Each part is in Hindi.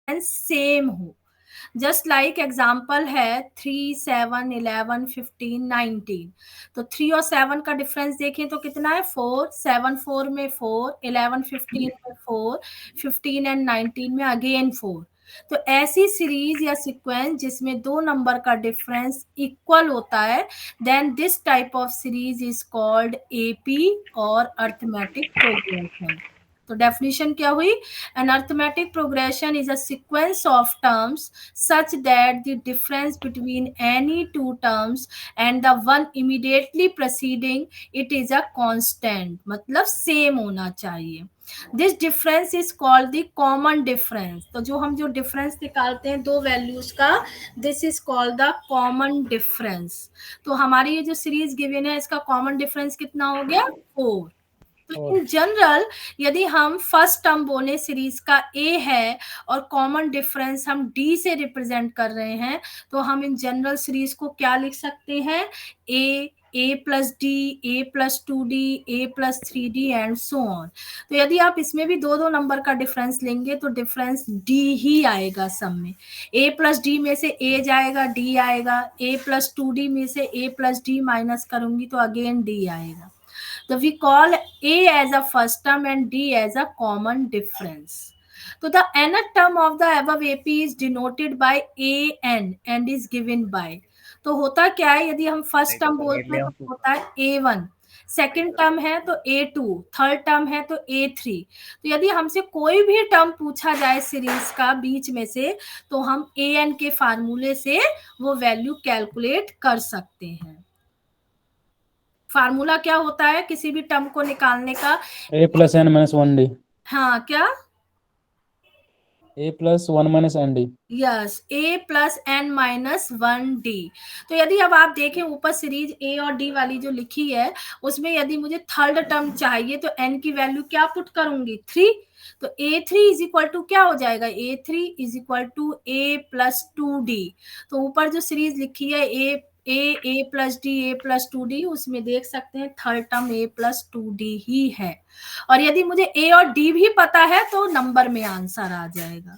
सेम हो। जस्ट लाइक एग्जाम्पल है 3, 7, 11, 15, 19। तो 3 और 7 का डिफरेंस देखें तो कितना है 4, 7 4 में 4, 11 15 में 4, 15 एंड 19 में अगेन 4। तो ऐसी सीरीज या सीक्वेंस जिसमें दो नंबर का डिफरेंस इक्वल होता है, then this type of series is called AP और अर्थमेटिक प्रोग्रेशन। तो डेफिनेशन क्या हुई? An arithmetic progression is a sequence of terms such that the difference between any two terms and the one immediately preceding it is a constant, मतलब सेम होना चाहिए। This difference is called the common difference. तो जो हम जो डिफरेंस निकालते हैं दो वैल्यूज का, this is called the common difference. तो हमारी ये जो सीरीज गिवन है इसका कॉमन डिफरेंस कितना हो गया? 4। तो इन जनरल यदि हम फर्स्ट टर्म बोले सीरीज का ए है और कॉमन डिफरेंस हम डी से रिप्रेजेंट कर रहे हैं, तो हम इन जनरल सीरीज को क्या लिख सकते हैं? A plus D, A plus 2d, A plus 3d and so on. तो यदि आप इसमें भी दो दो नंबर का डिफरेंस लेंगे तो डिफरेंस डी ही आएगा सब में। ए प्लस डी में से ए जाएगा, डी आएगा। ए प्लस 2d में से ए प्लस डी माइनस करूंगी तो अगेन डी आएगा। So we call A as a first term and D as a common difference. So the nth term of the above AP is denoted by AN and is given by. तो होता क्या है, यदि हम फर्स्ट टर्म बोलते हैं तो होता है A1, सेकेंड टर्म है तो A2, थर्ड टर्म है तो A3। तो यदि हमसे कोई भी टर्म पूछा जाए सीरीज का बीच में से, तो हम AN के फार्मूले से वो वैल्यू कैलकुलेट कर सकते हैं। फार्मूला क्या होता है किसी भी टर्म को निकालने का? a plus n minus 1d। हाँ, क्या? a plus 1 minus n d. Yes, a plus n minus 1d। तो यदि अब आप देखें ऊपर सीरीज a और d वाली जो लिखी है, उसमें यदि मुझे थर्ड टर्म चाहिए तो n की वैल्यू क्या पुट करूंगी? 3। तो a3 इज इक्वल टू क्या हो जाएगा? a3 is equal to a plus 2d। तो ऊपर जो सीरीज लिखी है a plus D, A plus 2d, उसमें देख सकते हैं third term a plus 2d ही है। और यदि मुझे a और d भी पता है तो नंबर में आंसर आ जाएगा।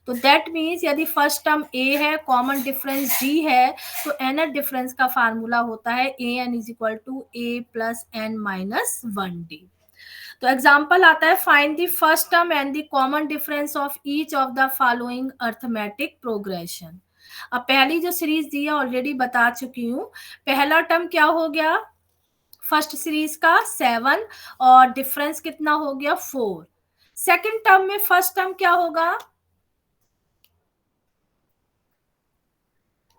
तो दैट मीन्स यदि फर्स्ट टर्म a है, कॉमन डिफरेंस d है, तो nth डिफरेंस का फार्मूला होता है an is equal to a plus n minus 1d। तो एग्जाम्पल आता है find the first term and the common difference of each of the following arithmetic progression. अब पहली जो सीरीज दी है ऑलरेडी बता चुकी हूँ। पहला टर्म क्या हो गया फर्स्ट सीरीज का? 7 और डिफरेंस कितना हो गया? 4। सेकेंड टर्म में फर्स्ट टर्म क्या होगा?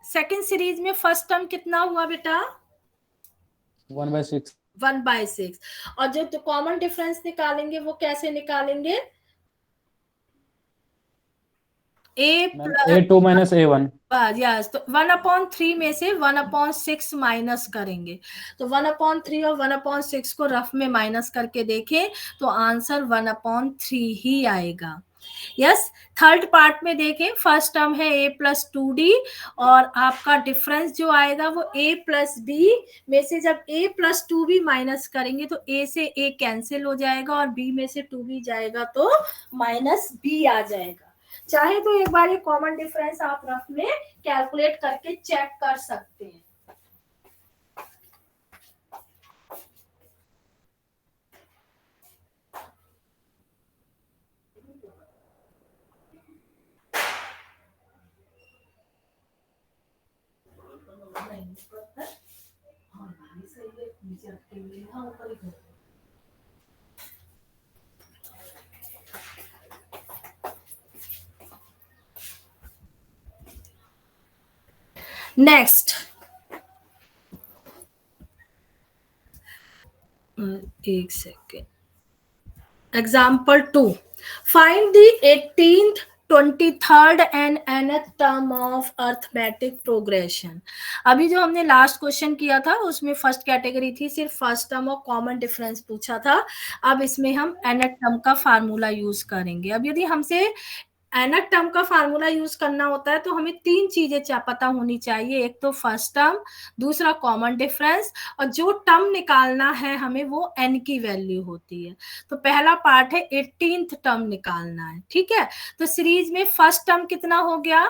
सेकेंड सीरीज में फर्स्ट टर्म कितना हुआ बेटा? 1/6। 1/6। और जो तो कॉमन डिफरेंस निकालेंगे वो कैसे निकालेंगे? a2 minus a1। यस, तो 1/3 में से 1/6 माइनस करेंगे। तो 1/3 और 1/6 को रफ में माइनस करके देखें तो आंसर 1/3 ही आएगा। यस, थर्ड पार्ट में देखें, फर्स्ट टर्म है a प्लस 2d और आपका डिफरेंस जो आएगा वो a प्लस b में से जब a प्लस 2b माइनस करेंगे तो a से a कैंसिल हो जाएगा और b में से 2b जाएगा तो माइनस b आ जाएगा। चाहे तो एक बार ये कॉमन डिफरेंस आप रफ में कैलकुलेट करके चेक कर सकते हैं। नेक्स्ट, एक second, example 2, find the 18th, 23rd and nth term of arithmetic progression. अभी जो हमने लास्ट क्वेश्चन किया था उसमें फर्स्ट कैटेगरी थी, सिर्फ फर्स्ट टर्म और कॉमन डिफरेंस पूछा था। अब इसमें हम nth टर्म का फार्मूला यूज करेंगे। अब यदि हमसे nth टर्म का फार्मूला यूज करना होता है तो हमें 3 चीजें पता होनी चाहिए, एक तो फर्स्ट टर्म, दूसरा कॉमन डिफरेंस, और जो टर्म निकालना है हमें वो n की वैल्यू होती है। तो पहला पार्ट है 18th टर्म निकालना है, ठीक है। तो सीरीज में फर्स्ट टर्म कितना हो गया,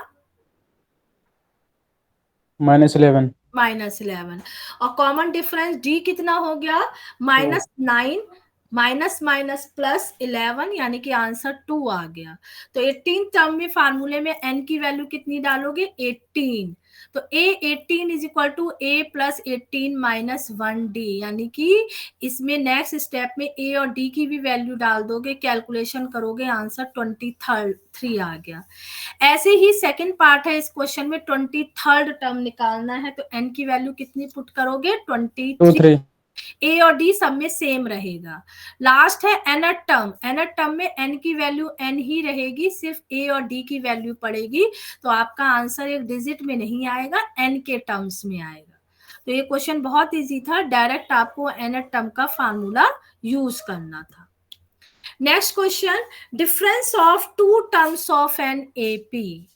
-11, -11, और कॉमन डिफरेंस d कितना हो गया, 2, -9, माइनस माइनस प्लस 11, यानी कि आंसर 2 आ गया। तो 18 टर्म में फार्मूले में n की वैल्यू कितनी डालोगे, 18। तो a 18 is equal to a plus 18 minus 1d, यानी कि इसमें नेक्स्ट स्टेप में a और d की भी वैल्यू डाल दोगे, कैलकुलेशन करोगे, आंसर 23 आ गया। ऐसे ही सेकंड पार्ट है इस क्वेश्चन में, 23rd टर्म निकालना है, तो n की वैल्यू कितनी पुट करोगे, 2, 23। 3, ए और डी सब में सेम रहेगा। लास्ट है nth टर्म, nth टर्म में n की वैल्यू n ही रहेगी, सिर्फ a और d की वैल्यू पड़ेगी, तो आपका आंसर एक डिजिट में नहीं आएगा, n के टर्म्स में आएगा। तो ये क्वेश्चन बहुत इजी था, डायरेक्ट आपको nth टर्म का फार्मूला यूज करना था। Next question, difference of two terms of an AP.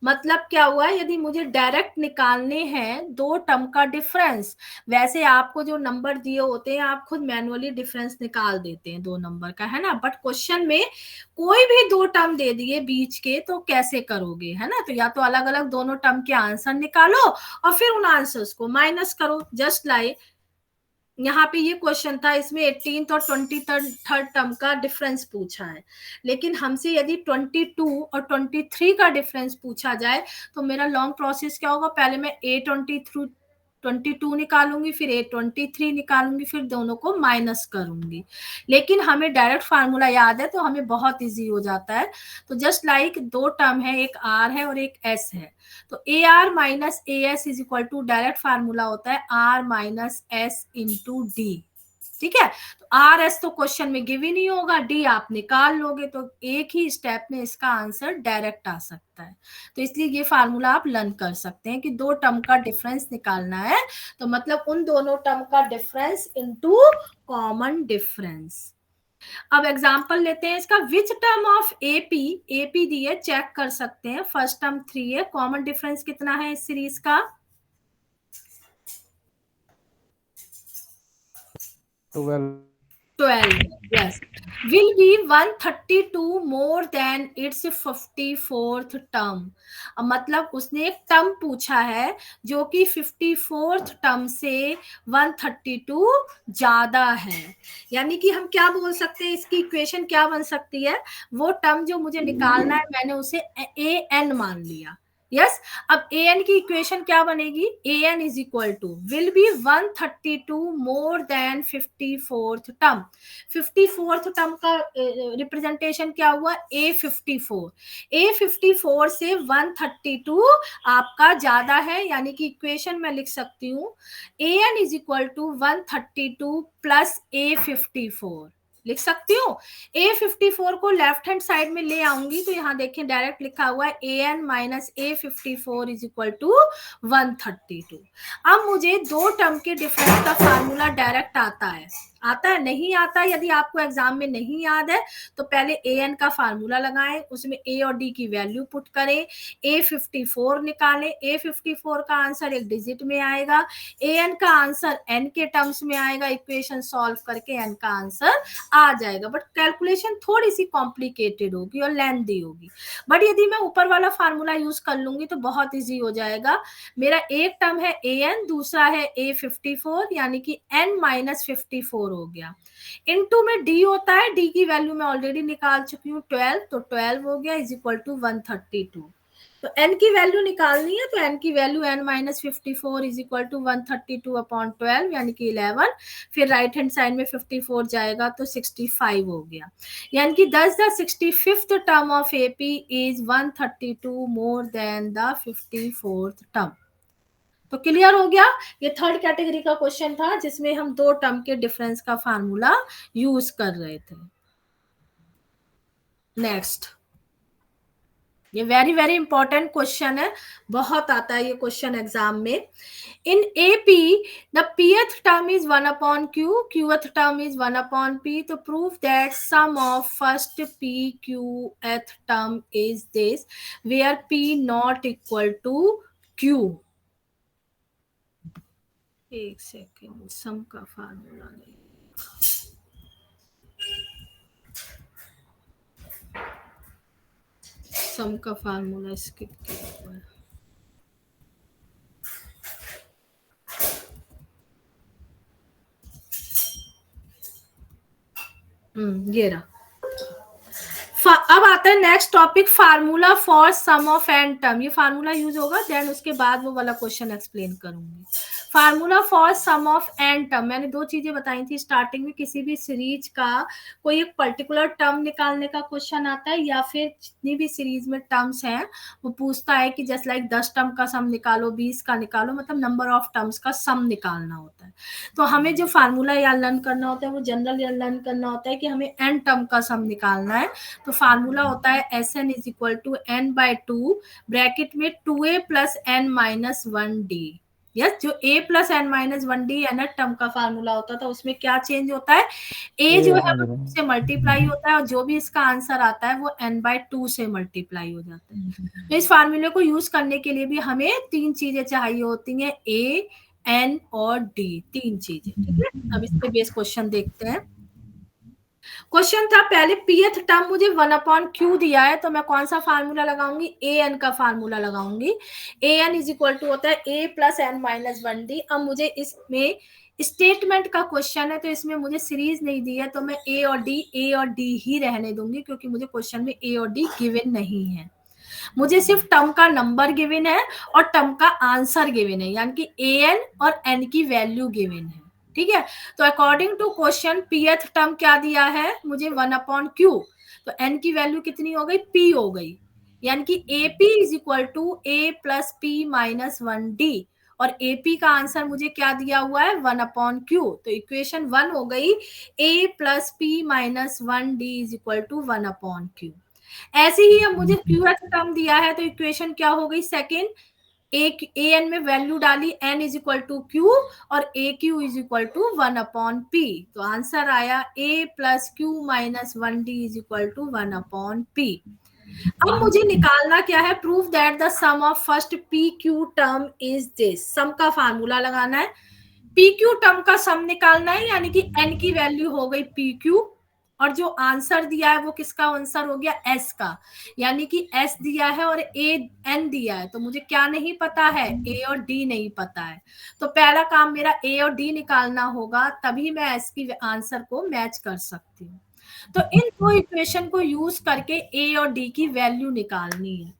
मतलब क्या हुआ, यदि मुझे डायरेक्ट निकालने हैं दो टर्म का डिफरेंस, वैसे आपको जो नंबर दिए होते हैं आप खुद मैनुअली डिफरेंस निकाल देते हैं दो नंबर का, है ना, बट क्वेश्चन में कोई भी दो टर्म दे दिए बीच के तो कैसे करोगे, है ना। तो या तो अलग अलग दोनों टर्म के आंसर निकालो और फिर उन आंसर्स को माइनस करो, जस्ट लाइक यहाँ पे ये क्वेश्चन था, इसमें 18th और 23rd टर्म का डिफरेंस पूछा है, लेकिन हमसे यदि 22 और 23 का डिफरेंस पूछा जाए तो मेरा लॉन्ग प्रोसेस क्या होगा, पहले मैं A22 निकालूंगी, फिर A23 निकालूंगी, फिर दोनों को माइनस करूंगी। लेकिन हमें डायरेक्ट फार्मूला याद है तो हमें बहुत इजी हो जाता है। तो जस्ट लाइक दो टर्म है, एक R है और एक S है, तो AR minus AS is equal to, direct formula होता है R minus S into d, ठीक है। तो आर एस तो क्वेश्चन में गिव ही नहीं होगा, डी आप निकाल लोगे, तो एक ही स्टेप में इसका आंसर डायरेक्ट आ सकता है। तो इसलिए ये फार्मूला आप लर्न कर सकते हैं कि दो टर्म का डिफरेंस निकालना है तो मतलब उन दोनों टर्म का डिफरेंस इनटू कॉमन डिफरेंस। अब एग्जांपल लेते हैं इसका, which term of AP, AP दी है, चेक कर सकते हैं, फर्स्ट टर्म 3 है, कॉमन डिफरेंस कितना है इस सीरीज का, 12, 12, yes, will be 132 more than its 54th term। मतलब उसने एक टर्म पूछा है जो कि 54th टर्म से 132 ज्यादा है, यानी कि हम क्या बोल सकते हैं, इसकी इक्वेशन क्या बन सकती है, वो टर्म जो मुझे निकालना है मैंने उसे ए एन मान लिया, यस। अब ए एन की इक्वेशन क्या बनेगी, A N is equal to will be 132 more than 54th term. 54th term का रिप्रेजेंटेशन क्या हुआ, A54, A54 से 132 आपका ज्यादा है, यानी कि इक्वेशन में लिख सकती हूँ A N is equal to 132 plus A54, लिख सकती हूँ। A54 को लेफ्ट हैंड साइड में ले आऊंगी तो यहाँ देखें डायरेक्ट लिखा हुआ है AN minus A54 is equal to 132। अब मुझे दो टर्म के डिफरेंस का फार्मूला डायरेक्ट आता है, आता है नहीं आता, यदि आपको एग्जाम में नहीं याद है तो पहले AN का फार्मूला लगाएं, उसमें A और D की वैल्यू पुट करें, A54 निकालें, A54 का आंसर एक डिजिट में आएगा, AN का आंसर N के टर्म्स में आएगा, इक्वेशन सॉल्व करके N का आंसर आ जाएगा, बट कैलकुलेशन थोड़ी सी कॉम्प्लिकेटेड होगी और लेंथी होगी। बट यदि मैं ऊपर वाला फार्मूला यूज कर लूंगी तो बहुत इजी हो जाएगा। मेरा एक टर्म है AN, दूसरा है A54, यानी कि N माइनस 54 हो गया, इनटू में D होता है, D की वैल्यू मैं ऑलरेडी निकाल चुकी हूँ 12, तो 12 हो गया इज इक्वल टू 132। तो n की वैल्यू निकालनी है तो n की value n minus 54 is equal to 132 upon 12, यानी कि 11, फिर राइट हैंड साइड में 54 जाएगा तो 65 हो गया, यानी कि दस the 65th term of AP is 132 more then the 54th term. तो क्लियर हो गया, ये थर्ड कैटेगरी का क्वेश्चन था जिसमें हम दो टर्म के डिफरेंस का फार्मूला यूज कर रहे थे। नेक्स्ट ये वेरी वेरी इंपॉर्टेंट क्वेश्चन है, बहुत आता है ये क्वेश्चन एग्जाम में। In AP, the pth term is 1 upon Q, qth term is 1 upon P. To prove that sum of first P qth term is this, where P not equal to Q. एक सेकेंड, सम का फार्मूला नहीं, सम का फार्मूला स्किप किया हुआ है। ये रहा। अब आता है next topic, formula for sum of N term. ये फार्मूला यूज होगा, देन उसके बाद वो वाला क्वेश्चन एक्सप्लेन करूंगी। Formula for sum of N term, मैंने दो चीजें बताई थी स्टार्टिंग में, किसी भी सीरीज का कोई एक पर्टिकुलर टर्म निकालने का क्वेश्चन आता है, या फिर जितनी भी सीरीज में टर्म्स हैं वो पूछता है कि जस्ट लाइक 10 टर्म का सम निकालो, 20 का निकालो, मतलब नंबर ऑफ टर्म्स का सम निकालना होता है। तो हमें जो फार्मूला याद लर्न करना होता है वो जनरल याद लर्न करना होता है कि हमें एन टर्म का सम निकालना है। तो फार्मूला होता है Sn is equal to n by 2 bracket में 2a plus n minus 1d। Yes, जो a plus n minus 1d n term का फार्मूला होता था, उसमें क्या चेंज होता है, a जो है वो 2 से मल्टीप्लाई होता है और जो भी इसका आंसर आता है वो n बाय 2 से मल्टीप्लाई हो जाता है। तो इस फार्मूले को यूज करने के लिए भी हमें तीन चीजें चाहिए होती हैं, a, n और d, तीन चीजें। ठीक है, अब इसके बेस क्वेश्चन देखते हैं। क्वेश्चन था पहले pth टर्म मुझे 1 अपॉन क्यू दिया है, तो मैं कौन सा फार्मूला लगाऊंगी, an का फार्मूला लगाऊंगी। an इज इक्वल टू होता है a plus n minus 1d। अब मुझे इसमें स्टेटमेंट का क्वेश्चन है, तो इसमें मुझे सीरीज नहीं दी है, तो मैं a और d ही रहने दूंगी, क्योंकि मुझे क्वेश्चन में a और d गिवन नहीं है। मुझे सिर्फ टर्म का नंबर गिवन है और टर्म का आंसर गिवन है, यानी कि an और n की वैल्यू गिवन है। ठीक है, तो according to question pth term क्या दिया है मुझे 1 अपॉन क्यू, तो n की वैल्यू कितनी हो गई, p हो गई, यानी कि AP is equal to a plus p minus 1d, और AP का आंसर मुझे क्या दिया हुआ है 1 अपॉन क्यू। तो इक्वेशन 1 हो गई a plus p minus 1d is equal to 1 upon q. ऐसे ही अब मुझे qth टर्म दिया है, तो इक्वेशन क्या हो गई सेकेंड, an में वैल्यू डाली n is equal to Q और aq is equal to 1 upon p। तो आंसर आया a plus Q minus 1d is equal to 1 upon p। अब मुझे निकालना क्या है, prove that the sum of first P Q term is this. Sum का फार्मूला लगाना है, पी क्यू टर्म का सम निकालना है, यानी कि n की वैल्यू हो गई पी क्यू, और जो आंसर दिया है वो किसका आंसर हो गया, s का, यानी कि s दिया है और n दिया है, तो मुझे क्या नहीं पता है, a और d नहीं पता है। तो पहला काम मेरा a और d निकालना होगा, तभी मैं s की आंसर को मैच कर सकती हूँ। तो इन दो इक्वेशन को यूज करके a और d की वैल्यू निकालनी है।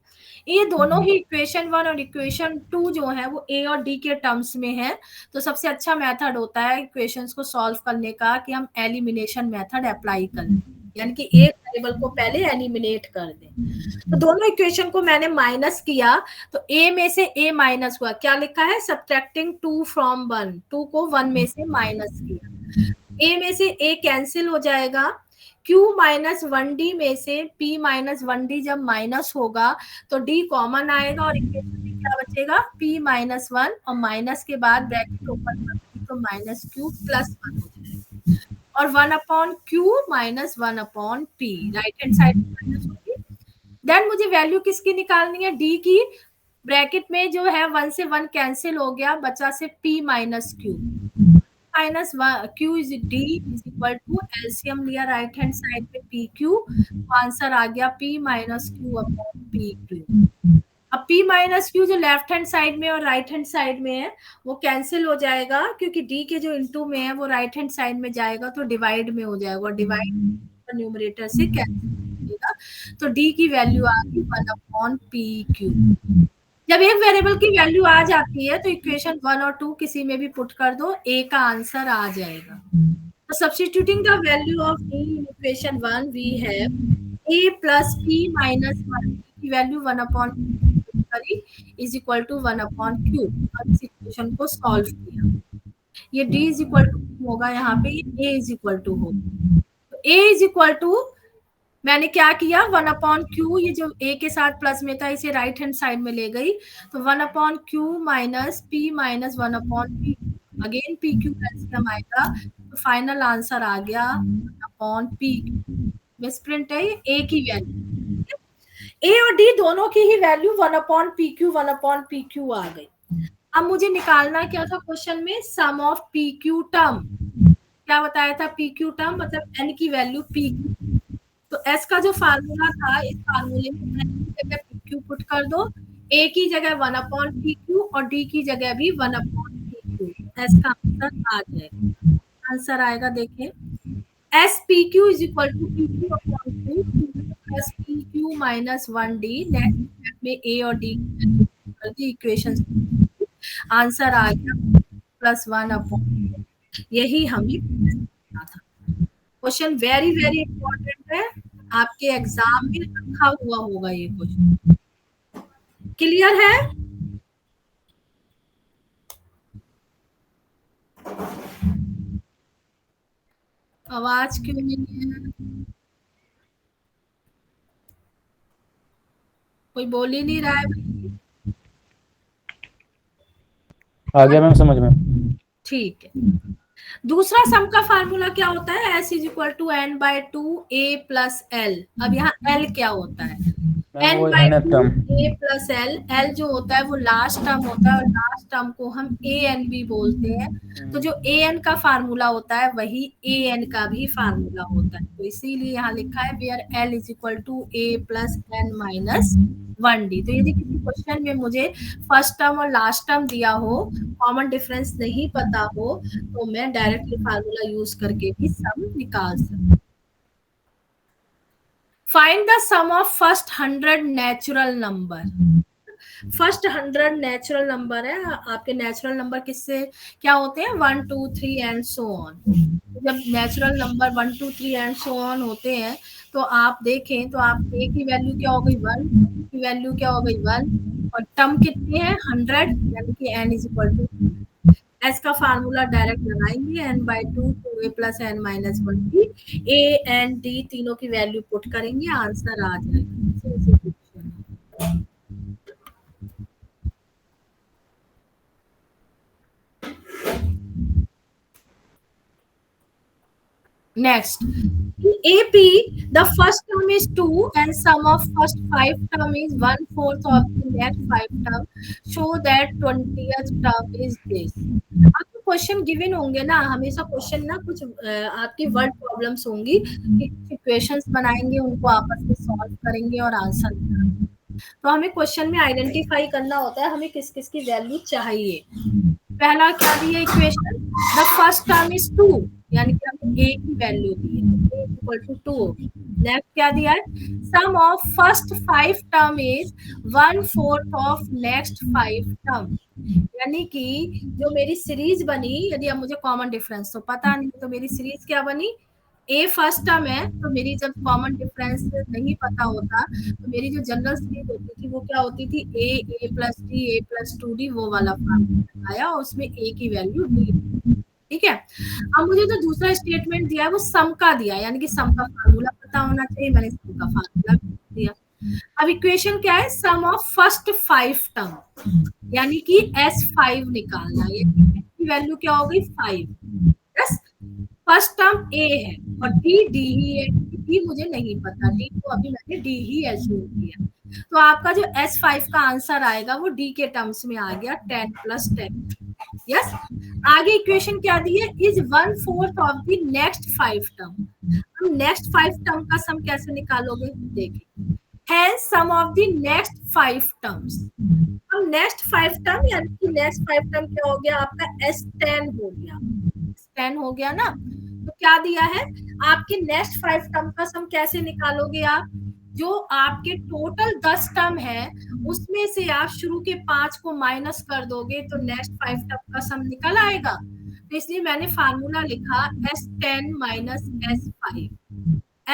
ये दोनों ही इक्वेशन 1 और इक्वेशन 2 जो है वो a और d के टर्म्स में है। तो सबसे अच्छा मेथड होता है इक्वेशंस को सॉल्व करने का कि हम एलिमिनेशन मेथड अप्लाई कर लें, यानी कि एक वेरिएबल को पहले एलिमिनेट कर दें। तो दोनों इक्वेशन को मैंने माइनस किया, तो a में से a माइनस हुआ, क्या लिखा है, सब्ट्रैक्टिंग 2 फ्रॉम 1, 2 को 1 में से माइनस किया, a में से a कैंसिल हो जाएगा, q माइनस 1d में से p माइनस 1d जब माइनस होगा तो d कॉमन आएगा और इक्वेशन में क्या बचेगा, p माइनस 1, और माइनस के बाद ब्रैकेट ओपन करेंगे तो माइनस q प्लस 1 हो जाएगा, और 1 upon q minus 1 upon p, right hand side minus होगी। देन मुझे वैल्यू किसकी निकालनी है, d की, ब्रैकेट में जो है 1 से 1 कैंसिल हो गया, बचा से p minus q minus q is d is equal to LCM लिया राइट हैंड साइड पे पी क्यू, आंसर आ गया p minus q upon p q. अब p माइनस क्यू जो लेफ्ट हैंड साइड में और राइट हैंड साइड में है वो कैंसिल हो जाएगा, क्योंकि d के जो इनटू में है वो राइट हैंड साइड में जाएगा तो डिवाइड में हो जाएगा, डिवाइड न्यूमरेटर से कैंसिल हो जाएगा, तो d की वैल्यू आ गई 1 अपॉन पी क्यू। जब एक वेरिएबल की वैल्यू आ जाती है तो इक्वेशन 1 और 2 किसी में भी पुट कर दो, a का आंसर आ जाएगा। तो substituting the value of a in equation 1 we have a plus p minus 1 की वैल्यू 1 अपॉन करी is equal to 1 upon q. अब इस इक्वेशन को सॉल्व किया, ये d इज इक्वल टू होगा, यहाँ पे ये a इज इक्वल टू होगा, तो a इज इक्वल टू मैंने क्या किया 1/q, ये जो a के साथ प्लस में था इसे राइट हैंड साइड में ले गई, तो 1/q minus p minus 1/p, again p q LCM आएगा, तो फाइनल आंसर आ गया 1/p। मिसप्रिंट है, ये a की वैल्यू, a और d दोनों की ही वैल्यू 1/pq आ गई। अब मुझे निकालना क्या था क्वेश्चन में, सम ऑफ pq टर्म। क्या बताया था pq टर्म मतलब n की वैल्यू pq, तो s का जो फार्मूला था, इस फार्मूले में n की जगह pq पुट कर दो, a की जगह 1/pq और d की जगह भी 1/pq, s का आंसर आ जाएगा। आंसर आएगा देखिए, s pq is equal to pq upon 2 plus pq minus 1d, next step में a और d कर दी इक्वेशन, आंसर आ गया +1/, यही हमें करना था। क्वेश्चन वेरी वेरी इंपॉर्टेंट है, आपके एग्जाम में रखा हुआ होगा ये क्वेश्चन। क्लियर है? आवाज क्यों नहीं है? कोई बोल ही नहीं रहा है भाई। आ गया मैम समझ में। ठीक है, दूसरा सम का फार्मूला क्या होता है, s is equal to n/2 a plus l. अब यहाँ l क्या होता है, मैम वो nth n/2 term. a plus L, L जो होता है वो लास्ट टर्म होता है, और लास्ट टर्म को हम a n भी बोलते हैं, तो जो a n का फार्मूला होता है वही a n का भी फार्मूला होता है, तो इसीलिए यहाँ लिखा है where l is equal to a plus n minus 1d। तो यदि किसी क्वेश्चन में मुझे फर्स्ट टर्म और लास्ट टर्म दिया हो, कॉमन डिफरेंस नहीं पता हो, तो मैं डायरेक्टली फार्मूला यूज करके भी सम निकाल सकती। Find the sum of first 100 natural number. First 100 natural number है, आपके नेचुरल नंबर किससे क्या होते हैं, 1 2 3 एंड सो ऑन। जब natural number 1 2 3 and so on होते हैं, तो आप देखें तो आप a की वैल्यू क्या हो गई 1, की वैल्यू क्या हो गई 1, और टर्म कितने हैं 100, यानी कि n is equal to, s का फार्मूला डायरेक्ट लगाएंगे n/2 2a plus n minus 1d, a and d तीनों की वैल्यू पुट करेंगे, आंसर आ जाएगा। Next, in AP, the first term is 2 and sum of first 5 term is 1/4 of the next 5 term. Show that 20th term is this. आपको क्वेश्चन गिवन होंगे ना, हमेशा क्वेश्चन ना कुछ आपकी वर्ड प्रॉब्लम्स होंगी, इक्वेशंस बनाएंगे, उनको आपस में सॉल्व करेंगे और आंसर निकालेंगे। तो हमें क्वेश्चन में आइडेंटिफाई करना होता है हमें किस किस की वैल्यू चाहिए। पहला क्या दिया equation, the first term is 2, यानी कि हमें a की वैल्यू दी है, a इक्वल टू 2। नेक्स्ट क्या दिया है, sum of first 5 term is 1/4 of next 5 term, यानी कि जो मेरी सीरीज बनी, यदि अब मुझे कॉमन डिफरेंस तो पता नहीं, तो मेरी सीरीज क्या बनी, ए फर्स्ट टर्म है, तो मेरी जब कॉमन डिफरेंस नहीं पता होता, तो मेरी जो जनरल सीरीज होती थी वो क्या होती थी, A plus D, A plus 2d, वो वाला फार्मूला आया, और उसमें ए की वैल्यू डी। ठीक है, अब मुझे जो दूसरा स्टेटमेंट दिया है वो सम का दिया, यानी कि सम का फार्मूला पता होना चाहिए, मैंने सम का फार्मूला दिया। अब इक्वेशन क्या है, सम ऑफ फर्स्ट 5 टर्म, यानी कि S5 निकालना है, की वैल्यू क्या हो गई 5, यस, फर्स्ट टर्म a है और d ही है, d मुझे नहीं पता, d को अभी मैंने d ही एज्यूम किया, तो आपका जो S5 का आंसर आएगा वो d के टर्म्स में आ गया 10 + 10। यस, आगे इक्वेशन क्या दी है, is 1/4 of the next 5 term. हम नेक्स्ट 5 टर्म का सम कैसे निकालोगे, देखिए, hence sum of the next 5 terms. हम नेक्स्ट 5 टर्म, यानी कि नेक्स्ट 5 टर्म क्या हो गया आपका, S10 हो गया, 10 हो गया ना, तो क्या दिया है, आपके नेक्स्ट 5 टर्म का सम कैसे निकालोगे आप, जो आपके टोटल 10 टर्म है उसमें से आप शुरू के 5 को माइनस कर दोगे तो नेक्स्ट 5 टर्म का सम निकल आएगा, तो इसलिए मैंने फार्मूला लिखा S10 minus S5।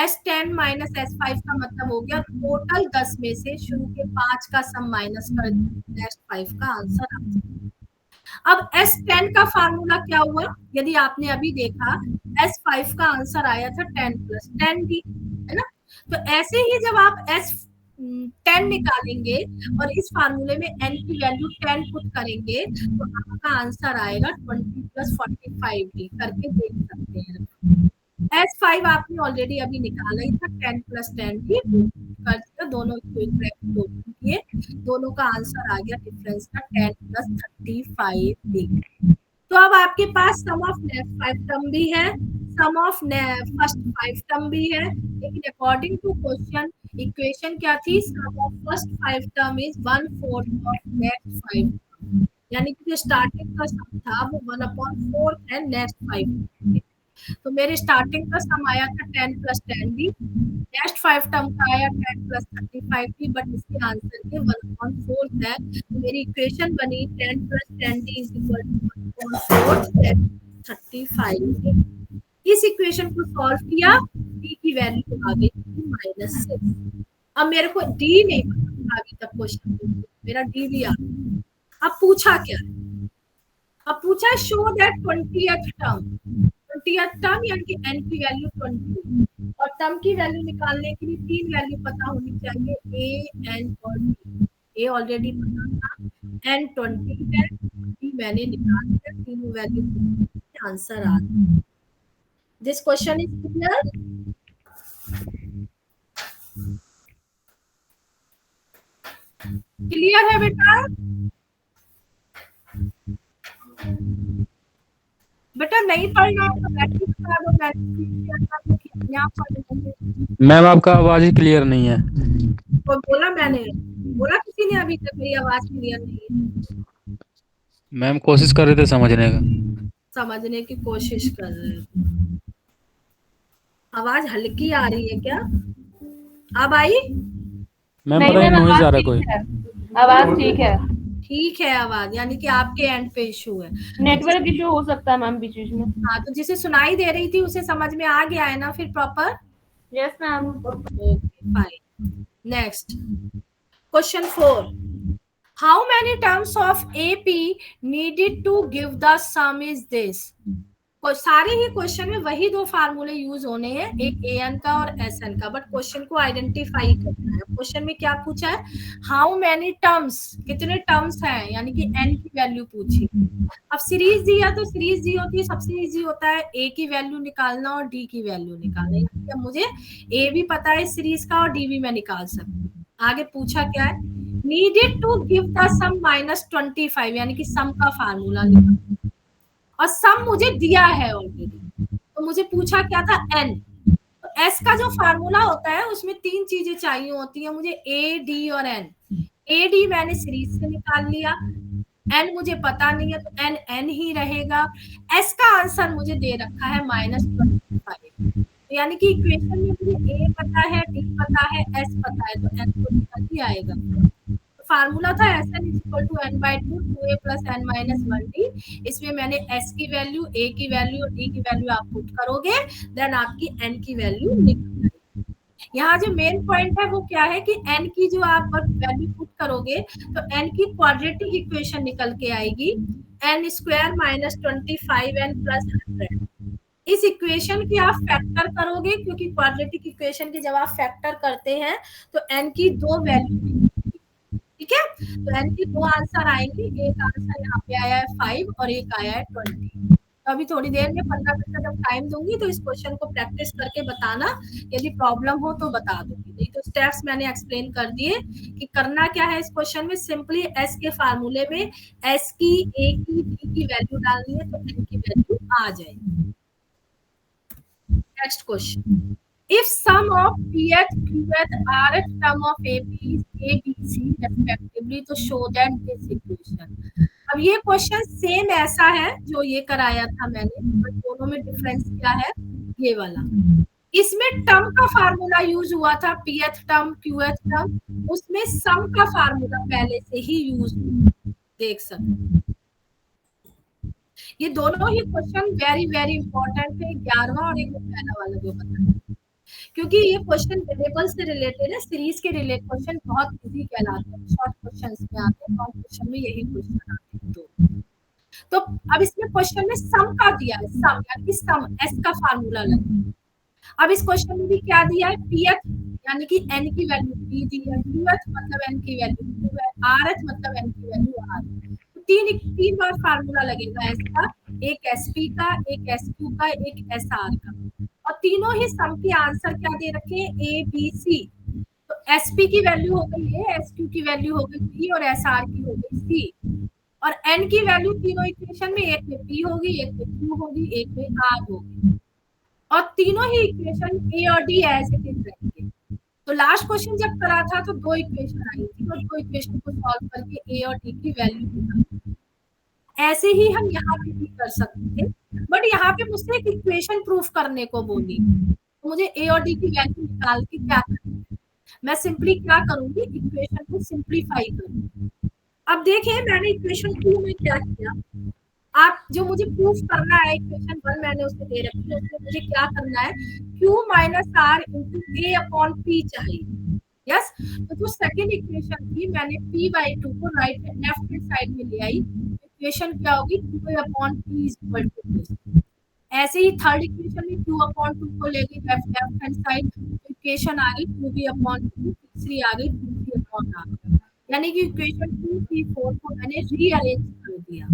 S10 minus S5 का मतलब हो गया टोटल 10 में से शुरू के 5 का सम माइनस कर नेक्स्ट 5 का आंसर आ जाएगा। अब S10 का फार्मूला क्या हुआ, यदि आपने अभी देखा S5 का आंसर आया था 10 + 10d, है ना, तो ऐसे ही जब आप S10 निकालेंगे और इस फार्मूले में n की वैल्यू 10 पुट करेंगे तो आपका आंसर आएगा 20 + 45D करके देख सकते हैं। S5 आपने ऑलरेडी अभी निकाला ही था, 10 + 10D कर दिया, दोनों किए, दोनों का आंसर आ गया डिफरेंस का 10 + 35D। तो अब आपके पास सम ऑफ नेक्स्ट 5 टर्म भी है, सम ऑफ फर्स्ट 5 टर्म भी है, लेकिन अकॉर्डिंग टू क्वेश्चन इक्वेशन क्या थी, sum of first 5 term is 1/4 of next 5 term, यानी कि जो स्टार्टिंग का सम था वो 1/4 है नेक्स्ट 5। तो मेरे स्टार्टिंग का सम आया था 10 + 10D, नेक्स्ट 5 टर्म का आया 10 + 35D, बट इसके आंसर के 1/4 है। तो मेरी इक्वेशन बनी 10 + 10D = 1/4 10 35। इस इक्वेशन को सॉल्व किया, D की वैल्यू आ गई -6। अब मेरे को D नहीं पता अभी तक क्वेश्चन में, मेरा D भी आ गया। अब पूछा क्या है, अब पूछा है शो दैट 20th टर्म यानी कि n की वैल्यू 20 और टर्म की वैल्यू निकालने के लिए 3 वैल्यू पता होनी चाहिए, a n और d। a ऑलरेडी पता था, n 20 है, d मैंने निकाल दिया, तीनों वैल्यू आंसर आ गया। This question is clear? Clear है बेटा? बेटा नहीं पढ़ना है तो मैट्रिक करा दो, मैम आपका आवाज ही क्लियर नहीं है। तो बोला मैंने, बोला किसी ने अभी तक मेरी आवाज क्लियर नहीं है? मैम कोशिश कर रहे थे समझने का। समझने की कोशिश कर रहे थे। आवाज हल्की आ रही है क्या? अब आई? मैम पता नहीं नॉइज आ रहा है कोई। आवाज ठीक है, ठीक है आवाज, यानी कि आपके एंड पे इशू है, नेटवर्क इशू हो सकता है मैम बीच बीच में। हाँ तो जिसे सुनाई दे रही थी उसे समझ में आ गया है ना फिर proper? Yes ma'am. Okay fine. Next question 4, how many terms of AP needed to give the sum is this? सारे ही क्वेश्चन में वही दो फार्मूले यूज होने हैं, एक AN का और SN का, बट क्वेश्चन को आइडेंटिफाई करना है। क्वेश्चन में क्या पूछा है, हाउ मेनी टर्म्स, कितने टर्म्स हैं, यानी कि n की वैल्यू पूछी। अब सीरीज दिया तो सीरीज दी होती है, सबसे इजी होता है A की वैल्यू निकालना और D की वैल्यू निकालना। मुझे A भी पता है सीरीज का और D भी मैं निकाल सकती हूँ। आगे पूछा क्या है, नीडेड टू गिव द सम -25, यानी कि सम का फार्मूला निकालना, और सम मुझे दिया है ऑलरेडी, तो मुझे पूछा क्या था n। तो s का जो फार्मूला होता है उसमें 3 चीजें चाहिए होती है मुझे, a d और n। a d मैंने सीरीज से निकाल लिया, n मुझे पता नहीं है तो n n ही रहेगा। s का आंसर मुझे दे रखा है -25, तो यानी कि इक्वेशन में मुझे a पता है, d पता है, s पता है, तो n तो निकल ही आएगा। फार्मूला था Sn = n/2 2a + n - 1d। इसमें मैंने s की वैल्यू, a की वैल्यू और d की वैल्यू आप पुट करोगे, देन आपकी n की वैल्यू निकल जाएगी। यहाँ जो मेन पॉइंट है वो क्या है कि n की जो आप वैल्यू पुट करोगे तो n की क्वाड्रेटिक इक्वेशन निकल के आएगी, n² - 25n + 100। इस इक्वेशन की आप फैक्टर करोगे, क्योंकि क्वाड्रेटिक इक्वेशन की जब आप फैक्टर करते हैं तो n की 2 वैल्यू, ठीक है, तो n की 2 आंसर आएंगे, एक आंसर यहाँ पे आया है 5 और एक आया है 20। तो अभी थोड़ी देर में 15 मिनट का जब टाइम दूंगी तो इस क्वेश्चन को प्रैक्टिस करके बताना, यदि प्रॉब्लम हो तो बता दूंगी, नहीं तो स्टेप्स मैंने एक्सप्लेन कर दिए कि करना क्या है। इस क्वेश्चन में सिंपली s के फार्मूले में s की, a की, d की वैल्यू डालनी है तो n की वैल्यू आ जाएगी। Next question, if sum of pth, qth, rth term of AP is ABC respectively, तो show that this equation। अब ये क्वेश्चन सेम ऐसा है जो ये कराया था मैंने, बट दोनों में डिफरेंस क्या है, ये वाला, इसमें टर्म का फार्मूला यूज हुआ था, pth टर्म, qth टर्म, उसमें सम का फार्मूला पहले से ही यूज हुआ, देख सकते। ये दोनों ही क्वेश्चन वेरी वेरी इंपॉर्टेंट है, 11वां और एक पहला वाला जो बताया, क्योंकि ये क्वेश्चन वेरिएबल से रिलेटेड है, सीरीज के रिलेटेड क्वेश्चन बहुत इजी कहलाते हैं, शॉर्ट क्वेश्चंस में आते हैं, लॉन्ग क्वेश्चन में यही क्वेश्चन आते हैं दो। तो अब इसमें क्वेश्चन में सम का दिया है, सम यानी कि सम s का फार्मूला लगा। अब इस क्वेश्चन में भी क्या दिया है, pth यानी कि n की वैल्यू p दी है, 2h मतलब n की वैल्यू 2 है, rh मतलब n की वैल्यू r। तो तीन बार फार्मूला लगेगा इसका, एक sp का, एक sq का, एक sr का, और तीनों ही सम के आंसर क्या दे रखे हैं, a b c। तो sp की वैल्यू हो गई है, sq की वैल्यू हो गई b और sr की हो गई c। और n की वैल्यू तीनों इक्वेशन में, एक में p होगी, एक में q होगी, एक में r होगी, और तीनों ही इक्वेशन a और d एज इट इज रहेंगे। तो लास्ट क्वेश्चन जब करा था तो दो इक्वेशन आई थी, और दो इक्वेशन को सॉल्व करके a और d की वैल्यू निकाली। ऐसे ही हम यहाँ पे भी कर सकते थे, बट यहाँ पे मुझसे एक इक्वेशन प्रूफ करने को बोली, तो मुझे a और d की वैल्यू निकाल के क्या करना है, मैं सिंपली क्या करूंगी, इक्वेशन को सिंप्लीफाई करूंगी। अब देखिए मैंने इक्वेशन 2 में क्या किया, आप जो मुझे प्रूफ करना है, इक्वेशन 1 मैंने उसे दे रखी है, उसमें मुझे क्या करना है, q minus r into a upon p चाहिए। यस, तो जो सेकंड इक्वेशन थी मैंने p बाई 2 को राइट लेफ्ट हैंड साइड में ले आई, इक्वेशन क्या होगी, q upon p is equal to this. ऐसे ही थर्ड इक्वेशन में q अपॉन 2 को ले गई लेफ्ट हैंड साइड, इक्वेशन आ गई 2b अपॉन 2, तीसरी आ गई 2c अपॉन r, यानी कि इक्वेशन 2 3 4 को मैंने रीअरेंज कर दिया।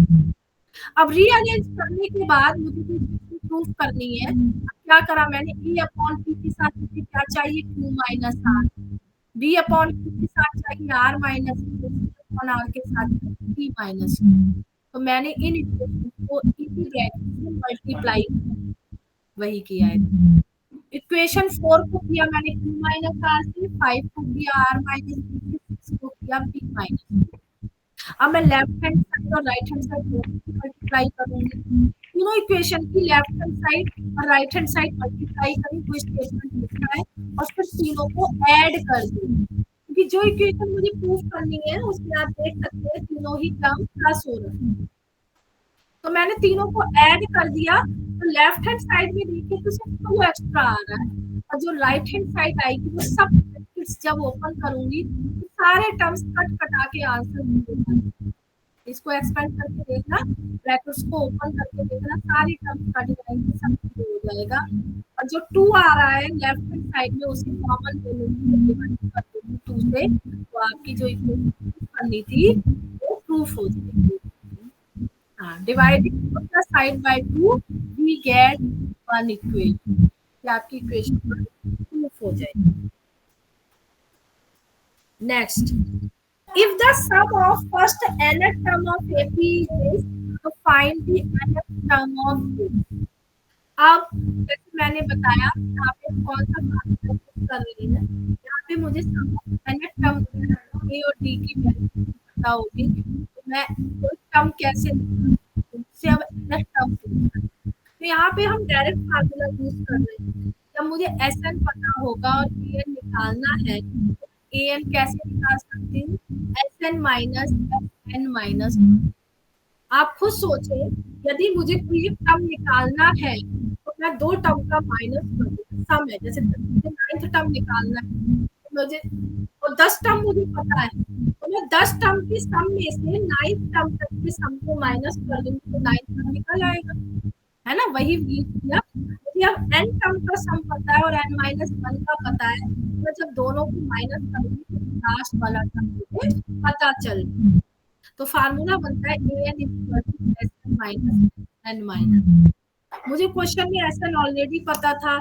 अब रीअरेंज करने के बाद मुझे प्रूफ करनी है, क्या करा मैंने, e अपॉन p के साथ मुझे क्या चाहिए, q minus r, b upon q के साथ चाहिए r माइनस अपॉन r के साथ p माइनस, तो मैंने इन इक्वेशन को इसी ब्रैकेट से मल्टीप्लाई वही किया है। इक्वेशन 4 को किया मैंने q माइनस r से, 5 को किया r माइनस p से, 6 को किया p माइनस। अब मैं लेफ्ट हैंड साइड और राइट हैंड साइड मल्टीप्लाई करूंगी, तीनों इक्वेशन की लेफ्ट हैंड साइड और राइट हैंड साइड मल्टीप्लाई करी, कोई स्टेटमेंट लिखा है, और फिर तीनों को ऐड कर दी, क्योंकि जो इक्वेशन मुझे प्रूफ करनी है उसमें आप देख सकते हैं तीनों ही टर्म प्लस हो रहे हैं, तो मैंने तीनों को ऐड कर दिया। तो लेफ्ट हैंड साइड में देखिए तो सिर्फ 2 एक्स्ट्रा आ रहा है, और जो राइट हैंड साइड आएगी वो सब ब्रैकेट्स जब ओपन करूंगी तो सारे टर्म्स कट कटा के आंसर मिलेगा। इसको एक्सपेंड करके देखना, ब्रैकेट्स को ओपन करके देखना, सारी टर्म्स कट जाएंगी, सब हो जाएगा। और जो 2 आ रहा है लेफ्ट हैंड साइड में उसे कॉमन ले लूंगी, डिवाइड कर दूंगी 2 से, तो आपकी जो इक्वेशन करनी थी वो प्रूफ हो जाएगी। Dividing the side by 2 we get one equation, ये आपकी इक्वेशन प्रूफ हो जाएगी। Next, if the sum of first nth term of AP is this, तो find the nth term of this। अब जैसे मैंने बताया यहाँ पे कौन सा कर रही है, यहाँ पे मुझे sum of nth term A और D की वैल्यू पता होगी, तो मैं कोई टर्म कैसे उससे अब nth टर्म, तो यहाँ पे हम डायरेक्ट फार्मूला यूज कर रहे हैं। जब मुझे SN पता होगा और AN निकालना है, AN कैसे निकाल सकती हूँ, SN माइनस SN माइनस। आप खुद सोचे, यदि मुझे कोई एक टर्म निकालना है तो मैं 2 टर्म का माइनस कर दूंगा, सम है, जैसे मुझे 9th टर्म निकालना है तो मुझे, और 10 टर्म मुझे पता है, तो मैं 10 टर्म की सम में से 9th टर्म तक के सम को माइनस कर दूंगी तो 9th टर्म निकल आएगा, है ना, वही किया। मुझे अब n टर्म का सम पता है और n माइनस 1 का पता है, तो जब दोनों को माइनस करूंगी तो लास्ट वाला टर्म मुझे पता चल, तो फार्मूला बनता है an equal to SN minus n minus. मुझे क्वेश्चन में SN ऑलरेडी पता था,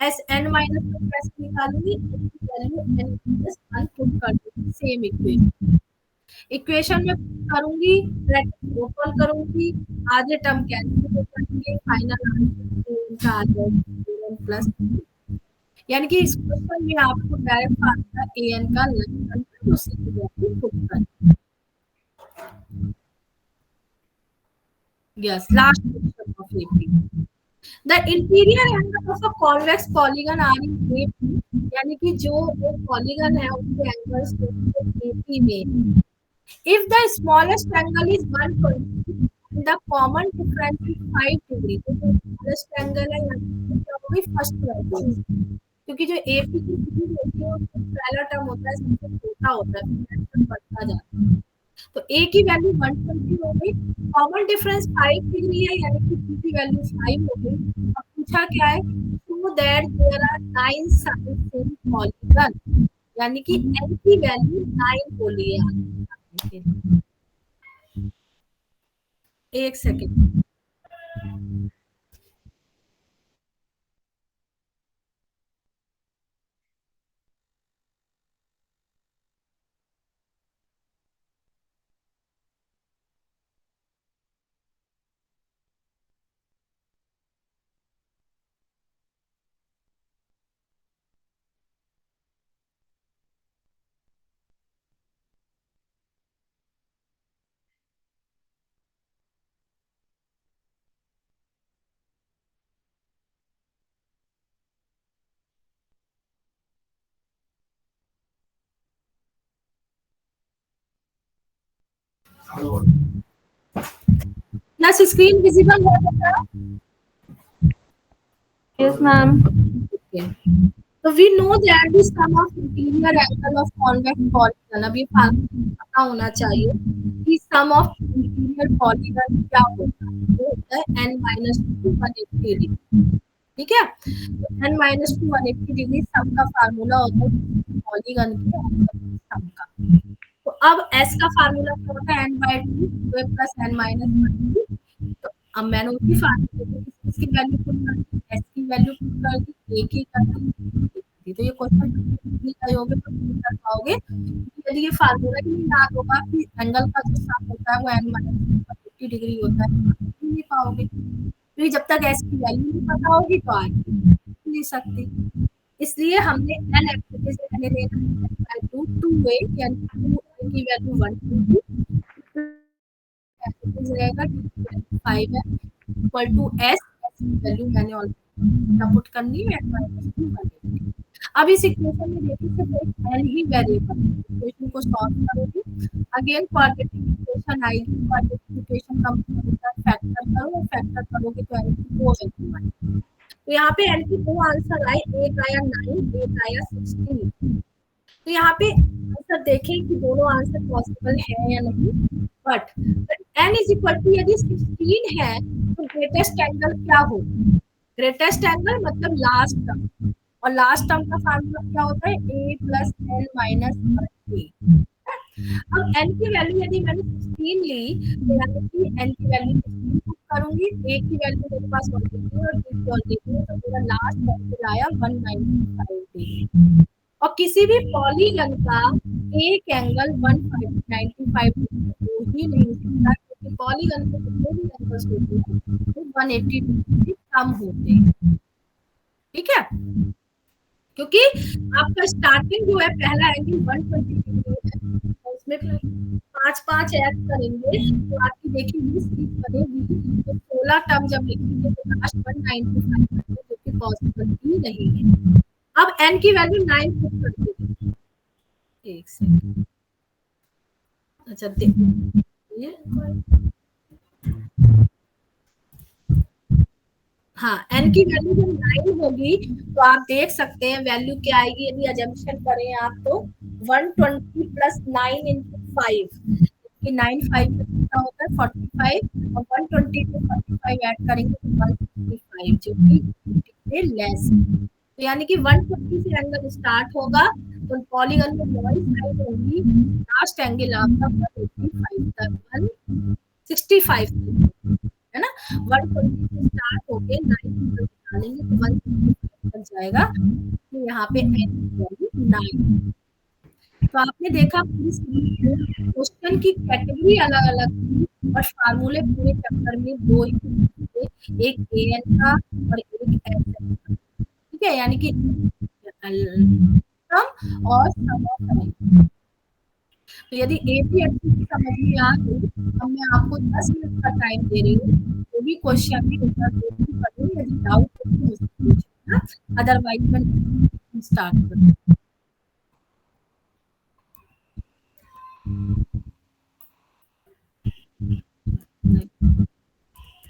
SN माइनस को कैसे निकालूंगी, वैल्यू n माइनस 1 पुट कर दूंगी, सेम इक्वेशन में करूंगी, ब्रैकेट ओपन करूंगी, आधे टर्म कैंसिल हो जाएंगे, फाइनल आंसर आ जाएगा प्लस, यानी कि इस क्वेश्चन में आपको डायरेक्ट फार्मूला an का लगन है, उसी की वैल्यू पुट करनी। Yes, last question of AP, the interior angle of a convex polygon are in AP, यानी कि जो एक पॉलीगन है उसके एंगल्स AP में, if the smallest angle is 120 and the common difference is 5 degree, तो जो smallest angle है वो भी फर्स्ट वैल्यू, क्योंकि जो AP की डिग्री होती है उसका पहला टर्म होता है सबसे छोटा होता है, फिर टर्म बढ़ता जाता है, तो A की वैल्यू 120 हो गई, कॉमन डिफरेंस 5 डिग्री है, यानी कि B की वैल्यू 5 हो गई। अब पूछा क्या है, know that there are 9 sides in polygon, यानी कि n की वैल्यू 9 बोली है। एक सेकेंड, क्या स्क्रीन विजिबल है बेटा? Yes, ma'am. Okay. So we know that the sum of interior angle of convex polygon, अब ये पता होना चाहिए कि sum of interior polygon क्या होता है, वो होता है n minus 2 180 डिग्री। ठीक है, तो n minus 2 180 डिग्री सम का फार्मूला होता है पॉलीगन के सम का। तो अब s का फार्मूला क्या होता है, n/2 प्लस n माइनस 1। तो अब मैंने उसी फार्मूले में इसकी वैल्यू पुट कर दी, s की वैल्यू पुट कर दी, a की कर दी। तो ये क्वेश्चन नहीं करोगे तो नहीं कर पाओगे, यदि ये फार्मूला ही नहीं याद होगा कि एंगल का जो सम होता है वो n माइनस 50 डिग्री होता है, नहीं पाओगे। तो जब तक s की वैल्यू नहीं पता होगी तो आगे नहीं सकती। इसलिए हमने n एक्सिस मैंने लेना है 2a, यानी 2a की वैल्यू 120 रहेगा, 5 है इक्वल टू s की वैल्यू मैंने ऑलरेडी पुट करनी है। अब इस इक्वेशन में देखिए सिर्फ n ही वेरिएबल, इक्वेशन को सॉल्व करोगे, अगेन क्वाड्रेटिक इक्वेशन आएगी, क्वाड्रेटिक इक्वेशन का मतलब होता है फैक्टर करो, और फैक्टर करोगे तो n की 2 वैल्यू आएगी। तो यहाँ पे n की 2 आंसर आए, एक आया 9, एक आया 16। तो यहाँ पे आंसर देखें कि दोनों आंसर पॉसिबल है या नहीं, but n is equal to यदि 16 है तो ग्रेटेस्ट एंगल क्या हो, ग्रेटेस्ट एंगल मतलब लास्ट टर्म, और लास्ट टर्म का फार्मूला क्या होता है, a plus n minus 1a। अब n की वैल्यू यदि मैंने 16 ली तो यानी कि n की वैल्यू 16 पुट करूंगी, a की वैल्यू मेरे पास ऑलरेडी है और b की ऑलरेडी है, तो मेरा लास्ट आंसर आया 195 डिग्री। और किसी भी पॉलीगन का एक एंगल 195 डिग्री हो ही नहीं सकता, क्योंकि पॉलीगन के जितने भी एंगल्स होते हैं वो 180 डिग्री से कम होते हैं। ठीक है, क्योंकि आपका स्टार्टिंग जो है पहला एंगल 120 डिग्री है, और उसमें 5 ऐड करेंगे तो आपकी देखिए 20 बनेगी, तो 16 टर्म जब लिखेंगे तो लास्ट 195 जो कि पॉसिबल ही नहीं है। अब n की वैल्यू 9 पुट कर दीजिए, एक सेकंड, अच्छा देखिए हाँ, n की वैल्यू जब 9 होगी तो आप देख सकते हैं वैल्यू क्या आएगी, यदि अजम्पशन करें आप तो 120 प्लस 9 इंटू 5, कि 9 5 में कितना होता है 45, और 120 में 45 ऐड करेंगे तो 165 जो कि 50 से लेस। तो यानी कि 120 से एंगल स्टार्ट होगा, तो पॉलीगन में 9 साइड होंगी, लास्ट एंगल आपका 185 तक 165 है ना, 120 से स्टार्ट होके 9 तक निकालेंगे तो 165 तक जाएगा, तो यहाँ पे n की वैल्यू 9। तो आपने देखा पूरी क्वेश्चन की कैटेगरी अलग अलग थी और फार्मूले पूरे चैप्टर में 2 ही थे, एक an का और एक sn का। ठीक है, यानी कि सम और सम ऑफ एन। तो यदि ए भी अच्छी से समझ में आ गई, अब मैं आपको 10 मिनट का टाइम दे रही हूँ, जो भी क्वेश्चन भी उत्तर देती पढ़ो, यदि डाउट हो तो मुझसे पूछना, अदरवाइज मैं स्टार्ट करूँ।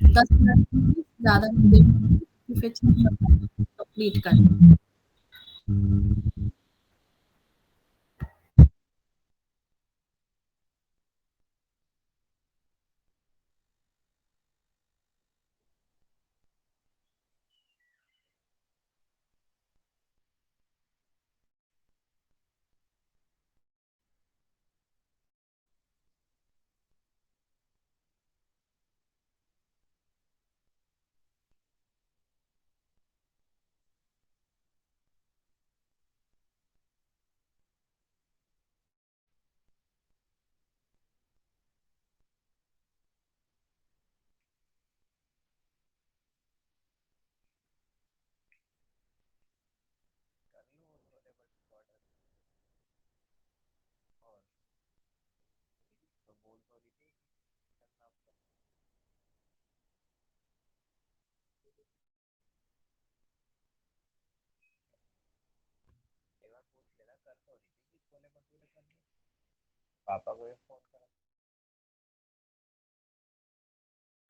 दस मिनट ज्यादा फिर कंप्लीट कर।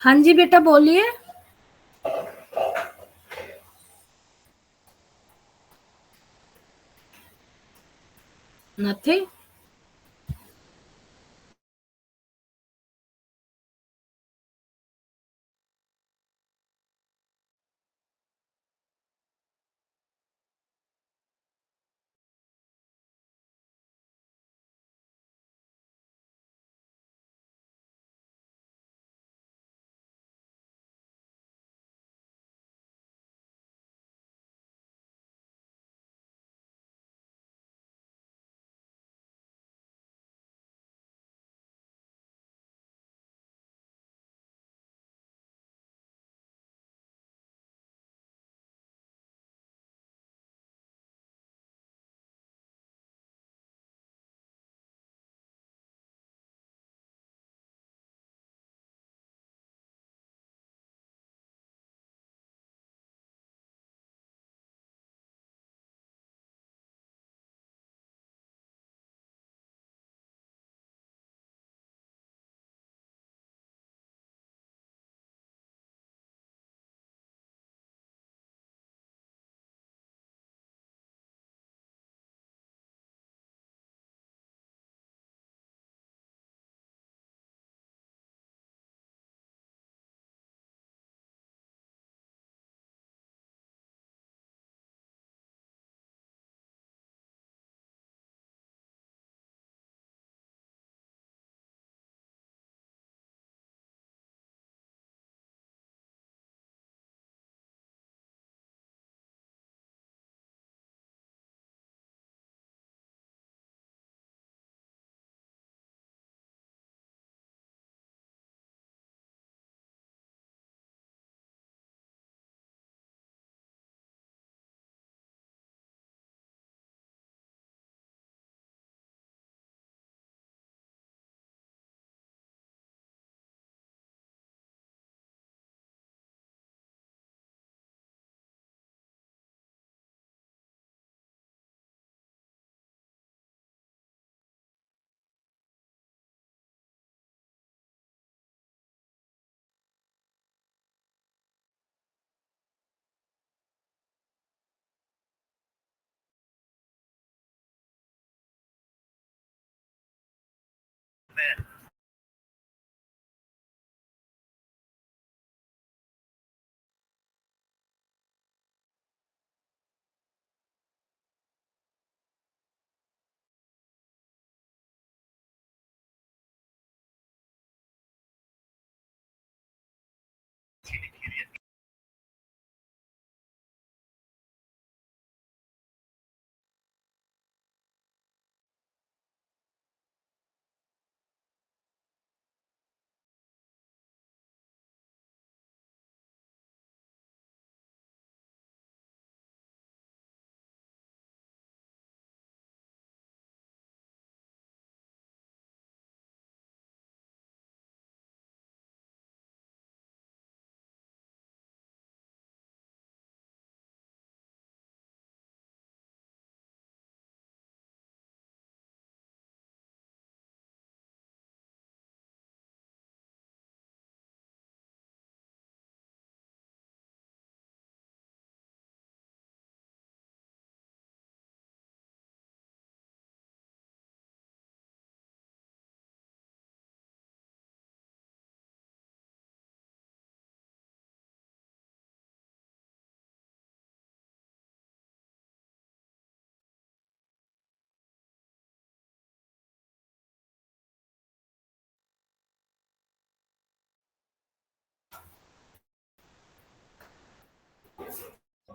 हाँ जी बेटा बोलिए। Nothing.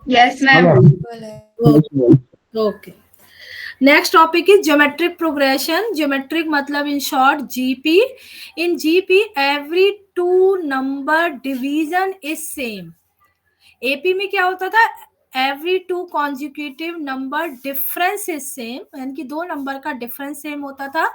Yes, ma'am. Okay. Next topic is geometric progression. Geometric मतलब in short GP. In GP every two number division is same. AP में क्या होता था, every two consecutive number difference is same, यानी कि दो नंबर का डिफरेंस सेम होता था।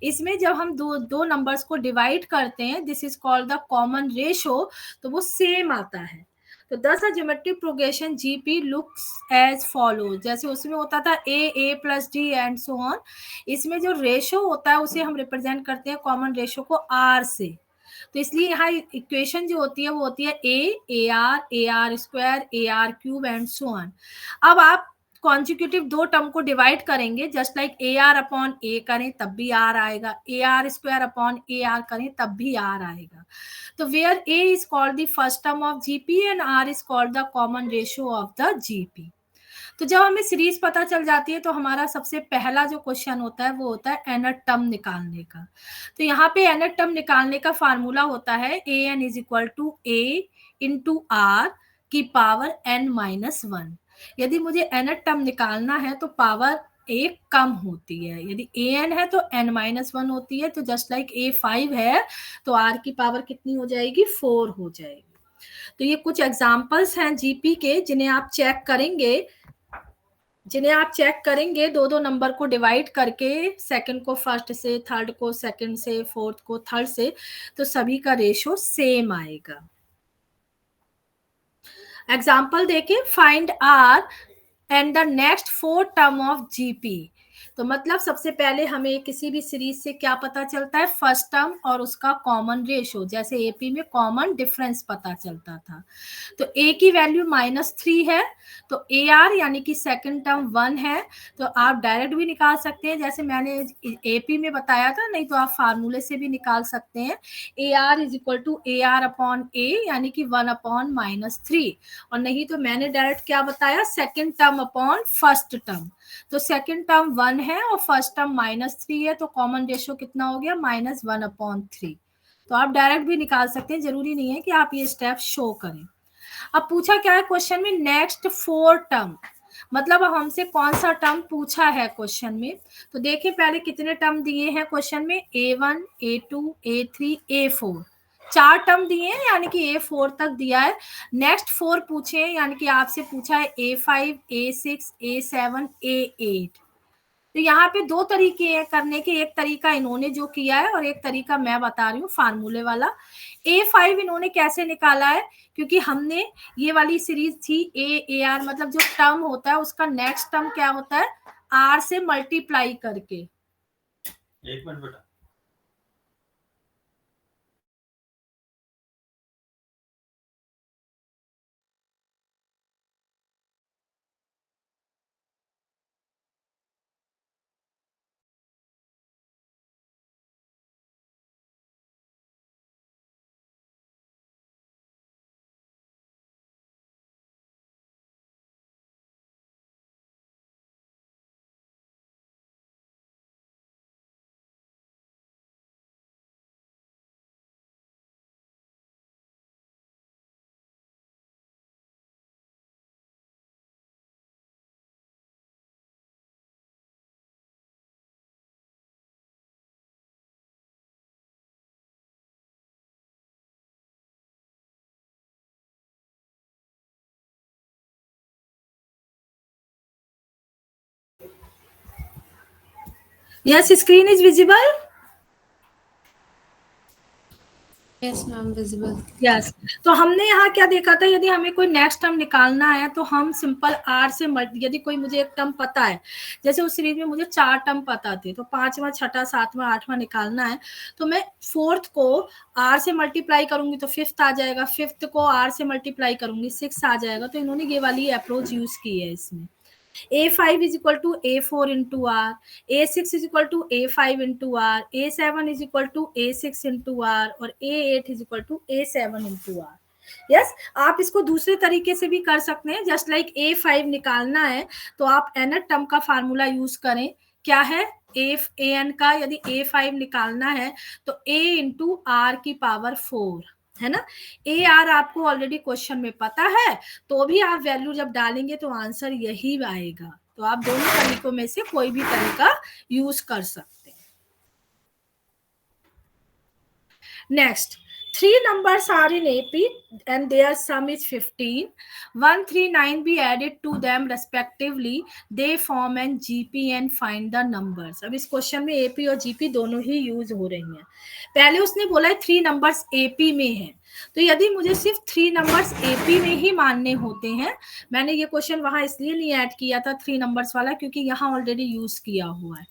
इसमें जब हम दो नंबर्स को डिवाइड करते हैं, this is called the common ratio, तो वो सेम आता है। तो thus geometric progression GP looks as follow, जैसे उसमें होता था A plus D and so on, इसमें जो रेशो होता है उसे हम रिप्रेजेंट करते हैं कॉमन रेशो को आर से। तो इसलिए यहाँ इक्वेशन जो होती है वो होती है A R square A R cube and so on. अब आप कॉन्जिक्यूटिव दो टर्म को डिवाइड करेंगे, just like A R upon A करें तब भी आर आएगा, A R square upon A R करें तब भी आर आएगा। तो where A is called the first term of GP and R is called the common ratio of the GP. तो जब हमें सीरीज पता चल जाती है तो हमारा सबसे पहला जो क्वेश्चन होता है वो होता है nth टर्म निकालने का। तो यहाँ पे nth टर्म निकालने का फार्मूला होता है an is equal to a into r की पावर n-1। यदि मुझे nth टर्म निकालना है तो पावर एक कम होती है, यदि an है तो n-1 होती है। तो जस्ट लाइक a5 है तो r की पावर कितनी हो जाएगी, 4 हो जाएगी। तो ये कुछ एग्जाम्पल्स हैं जीपी के जिन्हें आप चेक करेंगे दो दो नंबर को डिवाइड करके, सेकंड को फर्स्ट से, थर्ड को सेकंड से, फोर्थ को थर्ड से, तो सभी का रेशो सेम आएगा। एग्जाम्पल देखिए, find r and the next 4 term of GP. तो मतलब सबसे पहले हमें किसी भी सीरीज से क्या पता चलता है, फर्स्ट टर्म और उसका कॉमन रेशो। जैसे एपी में कॉमन डिफरेंस पता चलता था, तो ए की वैल्यू -3 है, तो ए आर यानी कि सेकंड टर्म 1 है। तो आप डायरेक्ट भी निकाल सकते हैं जैसे मैंने एपी में बताया था, नहीं तो आप फार्मूले से भी निकाल सकते हैं। A R is equal to A R upon A यानी कि 1/-3, और नहीं तो मैंने डायरेक्ट क्या बताया, second term upon first term. तो सेकंड टर्म 1 है और फर्स्ट टर्म -3 है, तो कॉमन रेशियो कितना हो गया, -1/3। तो आप डायरेक्ट भी निकाल सकते हैं, जरूरी नहीं है कि आप ये स्टेप शो करें। अब पूछा क्या है क्वेश्चन में, नेक्स्ट 4 टर्म, मतलब अब हमसे कौन सा टर्म पूछा है क्वेश्चन में। तो देखिए पहले कितने टर्म दिए हैं क्वेश्चन में, A1 A2 A3 A4, 4 term दिए हैं, यानी कि A4 तक दिया है। नेक्स्ट 4 पूछे, यानी कि आपसे पूछा है A5 A6 A7 A8। तो यहाँ पे दो तरीके हैं करने के, एक तरीका इन्होंने जो किया है और एक तरीका मैं बता रही हूँ फार्मूले वाला। A5 इन्होंने कैसे निकाला है, क्योंकि हमने ये वाली सीरीज थी ए आर, मतलब जो टर्म होता है उसका नेक्स्ट टर्म क्या होता है, आर से मल्टीप्लाई करके। एक मिनट बेटा, yes screen is visible, yes ma'am visible. Yes तो हमने यहाँ क्या देखा था, यदि हमें कोई नेक्स्ट टर्म निकालना है तो हम सिंपल आर से यदि कोई मुझे एक टर्म पता है, जैसे उस सीरीज में मुझे 4 टर्म पता थे, तो 5वां 6वां 7वां 8वां निकालना है, तो मैं 4th को आर से मल्टीप्लाई करूंगी तो 5th आ जाएगा, 5th को आर से मल्टीप्लाई करूंगी 6 आ जाएगा। तो इन्होंने ये वाली अप्रोच यूज की है इसमें। A5 is equal to A4 into R, A6 is equal to A5 into R, A7 is equal to A6 into R और A8 is equal to A7 into R. Yes आप इसको दूसरे तरीके से भी कर सकते हैं, जस्ट लाइक A5 निकालना है तो आप nth टर्म का फार्मूला यूज करें, क्या है an का, यदि A5 निकालना है तो A इंटू आर की पावर 4 है ना। ए आर आपको ऑलरेडी क्वेश्चन में पता है, तो भी आप वैल्यू जब डालेंगे तो आंसर यही आएगा। तो आप दोनों तरीकों में से कोई भी तरीका यूज कर सकते हैं। Next Three numbers are in AP and their sum is 15. 1, 3, 9 be added to them respectively. They form an GP and find the numbers. अब इस क्वेश्चन में AP और GP दोनों ही यूज हो रही हैं. पहले उसने बोला है 3 नंबर्स AP में है, तो यदि मुझे सिर्फ 3 नंबर्स AP में ही मानने होते हैं, मैंने ये क्वेश्चन वहां इसलिए नहीं ऐड किया था 3 नंबर्स वाला क्योंकि यहाँ ऑलरेडी यूज किया हुआ है.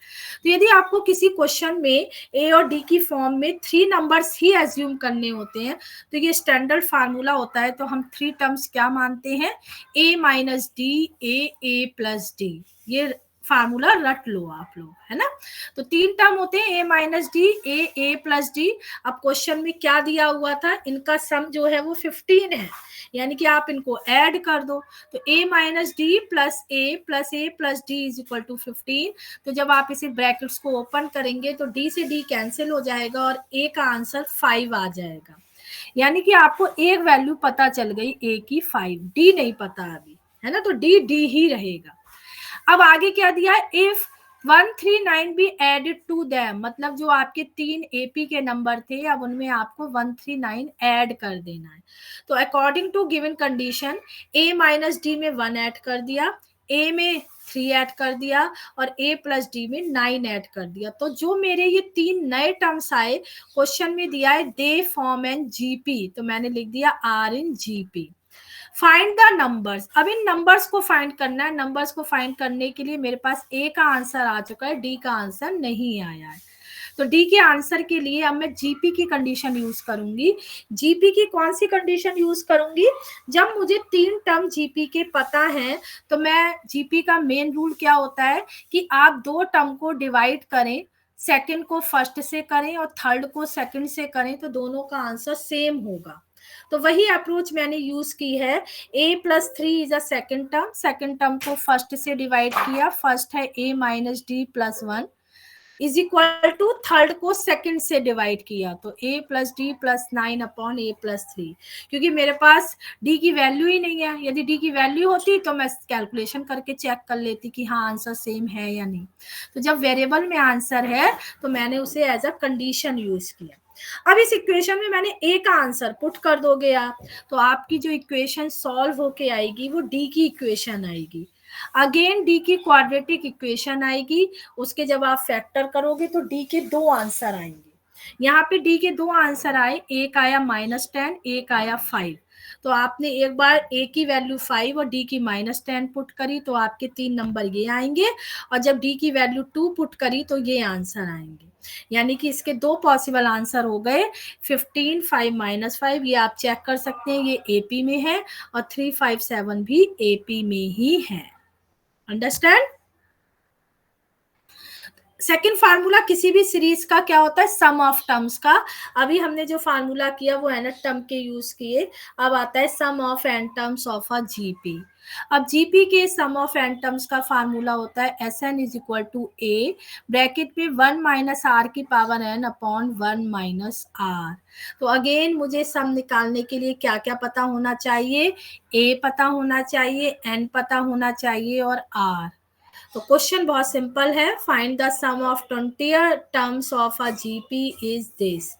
तो यदि आपको किसी क्वेश्चन में A और D की फॉर्म में 3 नंबर्स ही एज्यूम करने होते हैं, तो ये स्टैंडर्ड फार्मूला होता है. तो हम 3 टर्म्स क्या मानते हैं? A minus D, A plus D. ये फार्मूला रट लो आप लोग, है ना. तो 3 टर्म होते हैं A minus D, A plus D. अब क्वेश्चन में क्या दिया हुआ था? इनका सम जो है वो 15 है, यानी कि आप इनको ऐड कर दो. तो A minus d plus A plus d is equal to 15. तो जब आप इसे ब्रैकेट्स को ओपन करेंगे तो D से D कैंसिल हो जाएगा और A का आंसर 5 आ जाएगा. यानी कि आपको एक वैल्यू पता चल गई A की 5, D नहीं पता अभी, है ना. तो D ही रहेगा. अब आगे क्या दिया है? If 1, 3, 9 be added to them, मतलब जो आपके 3 AP के नंबर थे, अब उनमें आपको 1, 3, 9 ऐड कर देना है. तो according to given condition A minus d में 1 ऐड कर दिया, A में 3 ऐड कर दिया और A प्लस डी में 9 ऐड कर दिया. तो जो मेरे ये 3 नए टर्म्स आए, क्वेश्चन में दिया है दे फॉर्म एन GP, तो मैंने लिख दिया R in GP. Find the numbers. अब इन नंबर्स को फाइंड करना है. नंबर्स को फाइंड करने के लिए मेरे पास A का आंसर आ चुका है, D का आंसर नहीं आया है. तो D के आंसर के लिए अब मैं GP की कंडीशन यूज करूंगी. GP की कौन सी कंडीशन यूज करूंगी? जब मुझे 3 टर्म GP के पता है, तो मैं GP का मेन रूल क्या होता है कि आप 2 टर्म को डिवाइड करें, सेकंड को फर्स्ट से करें और थर्ड को सेकंड से करें, तो दोनों का आंसर सेम होगा. तो वही अप्रोच मैंने यूज की है. A plus 3 is a second term को फर्स्ट से डिवाइड किया. फर्स्ट है A minus d plus 1 is equal to third को सेकंड से डिवाइड किया, तो A plus d plus 9 upon A plus 3. क्योंकि मेरे पास D की वैल्यू ही नहीं है. यदि D की वैल्यू होती तो मैं कैलकुलेशन करके चेक कर लेती कि हाँ आंसर सेम है या नहीं. तो जब वेरिएबल में आंसर है तो मैंने उसे एज अ कंडीशन यूज किया. अब इस इक्वेशन में मैंने A का आंसर पुट कर दोगे आप, तो आपकी जो इक्वेशन सॉल्व होके आएगी वो D की इक्वेशन आएगी. अगेन D की क्वाड्रेटिक इक्वेशन आएगी. उसके जब आप फैक्टर करोगे तो D के 2 आंसर आएंगे. यहाँ पे D के 2 आंसर आए, एक आया -10, एक आया 5. तो आपने एक बार A की वैल्यू 5 और D की -10 पुट करी तो आपके 3 नंबर ये आएंगे, और जब D की वैल्यू 2 पुट करी तो ये आंसर आएंगे. यानी कि इसके 2 पॉसिबल आंसर हो गए. 15, 5 -5 ये आप चेक कर सकते हैं, ये AP में है, और 3, 5, 7 भी AP में ही है. अंडरस्टैंड? सेकेंड फार्मूला किसी भी सीरीज का क्या होता है? सम ऑफ टर्म्स का. अभी हमने जो फार्मूला किया वो एन टर्म के यूज किए. अब आता है sum of N terms of a GP. अब GP के सम ऑफ एन टर्म्स का फार्मूला होता है SN is equal to A bracket में 1 माइनस R की power n upon 1 minus R. तो अगेन मुझे सम निकालने के लिए क्या क्या पता होना चाहिए? A पता होना चाहिए, N पता होना चाहिए और R. तो क्वेश्चन बहुत सिंपल है. Find the sum of 20 terms of a GP is this.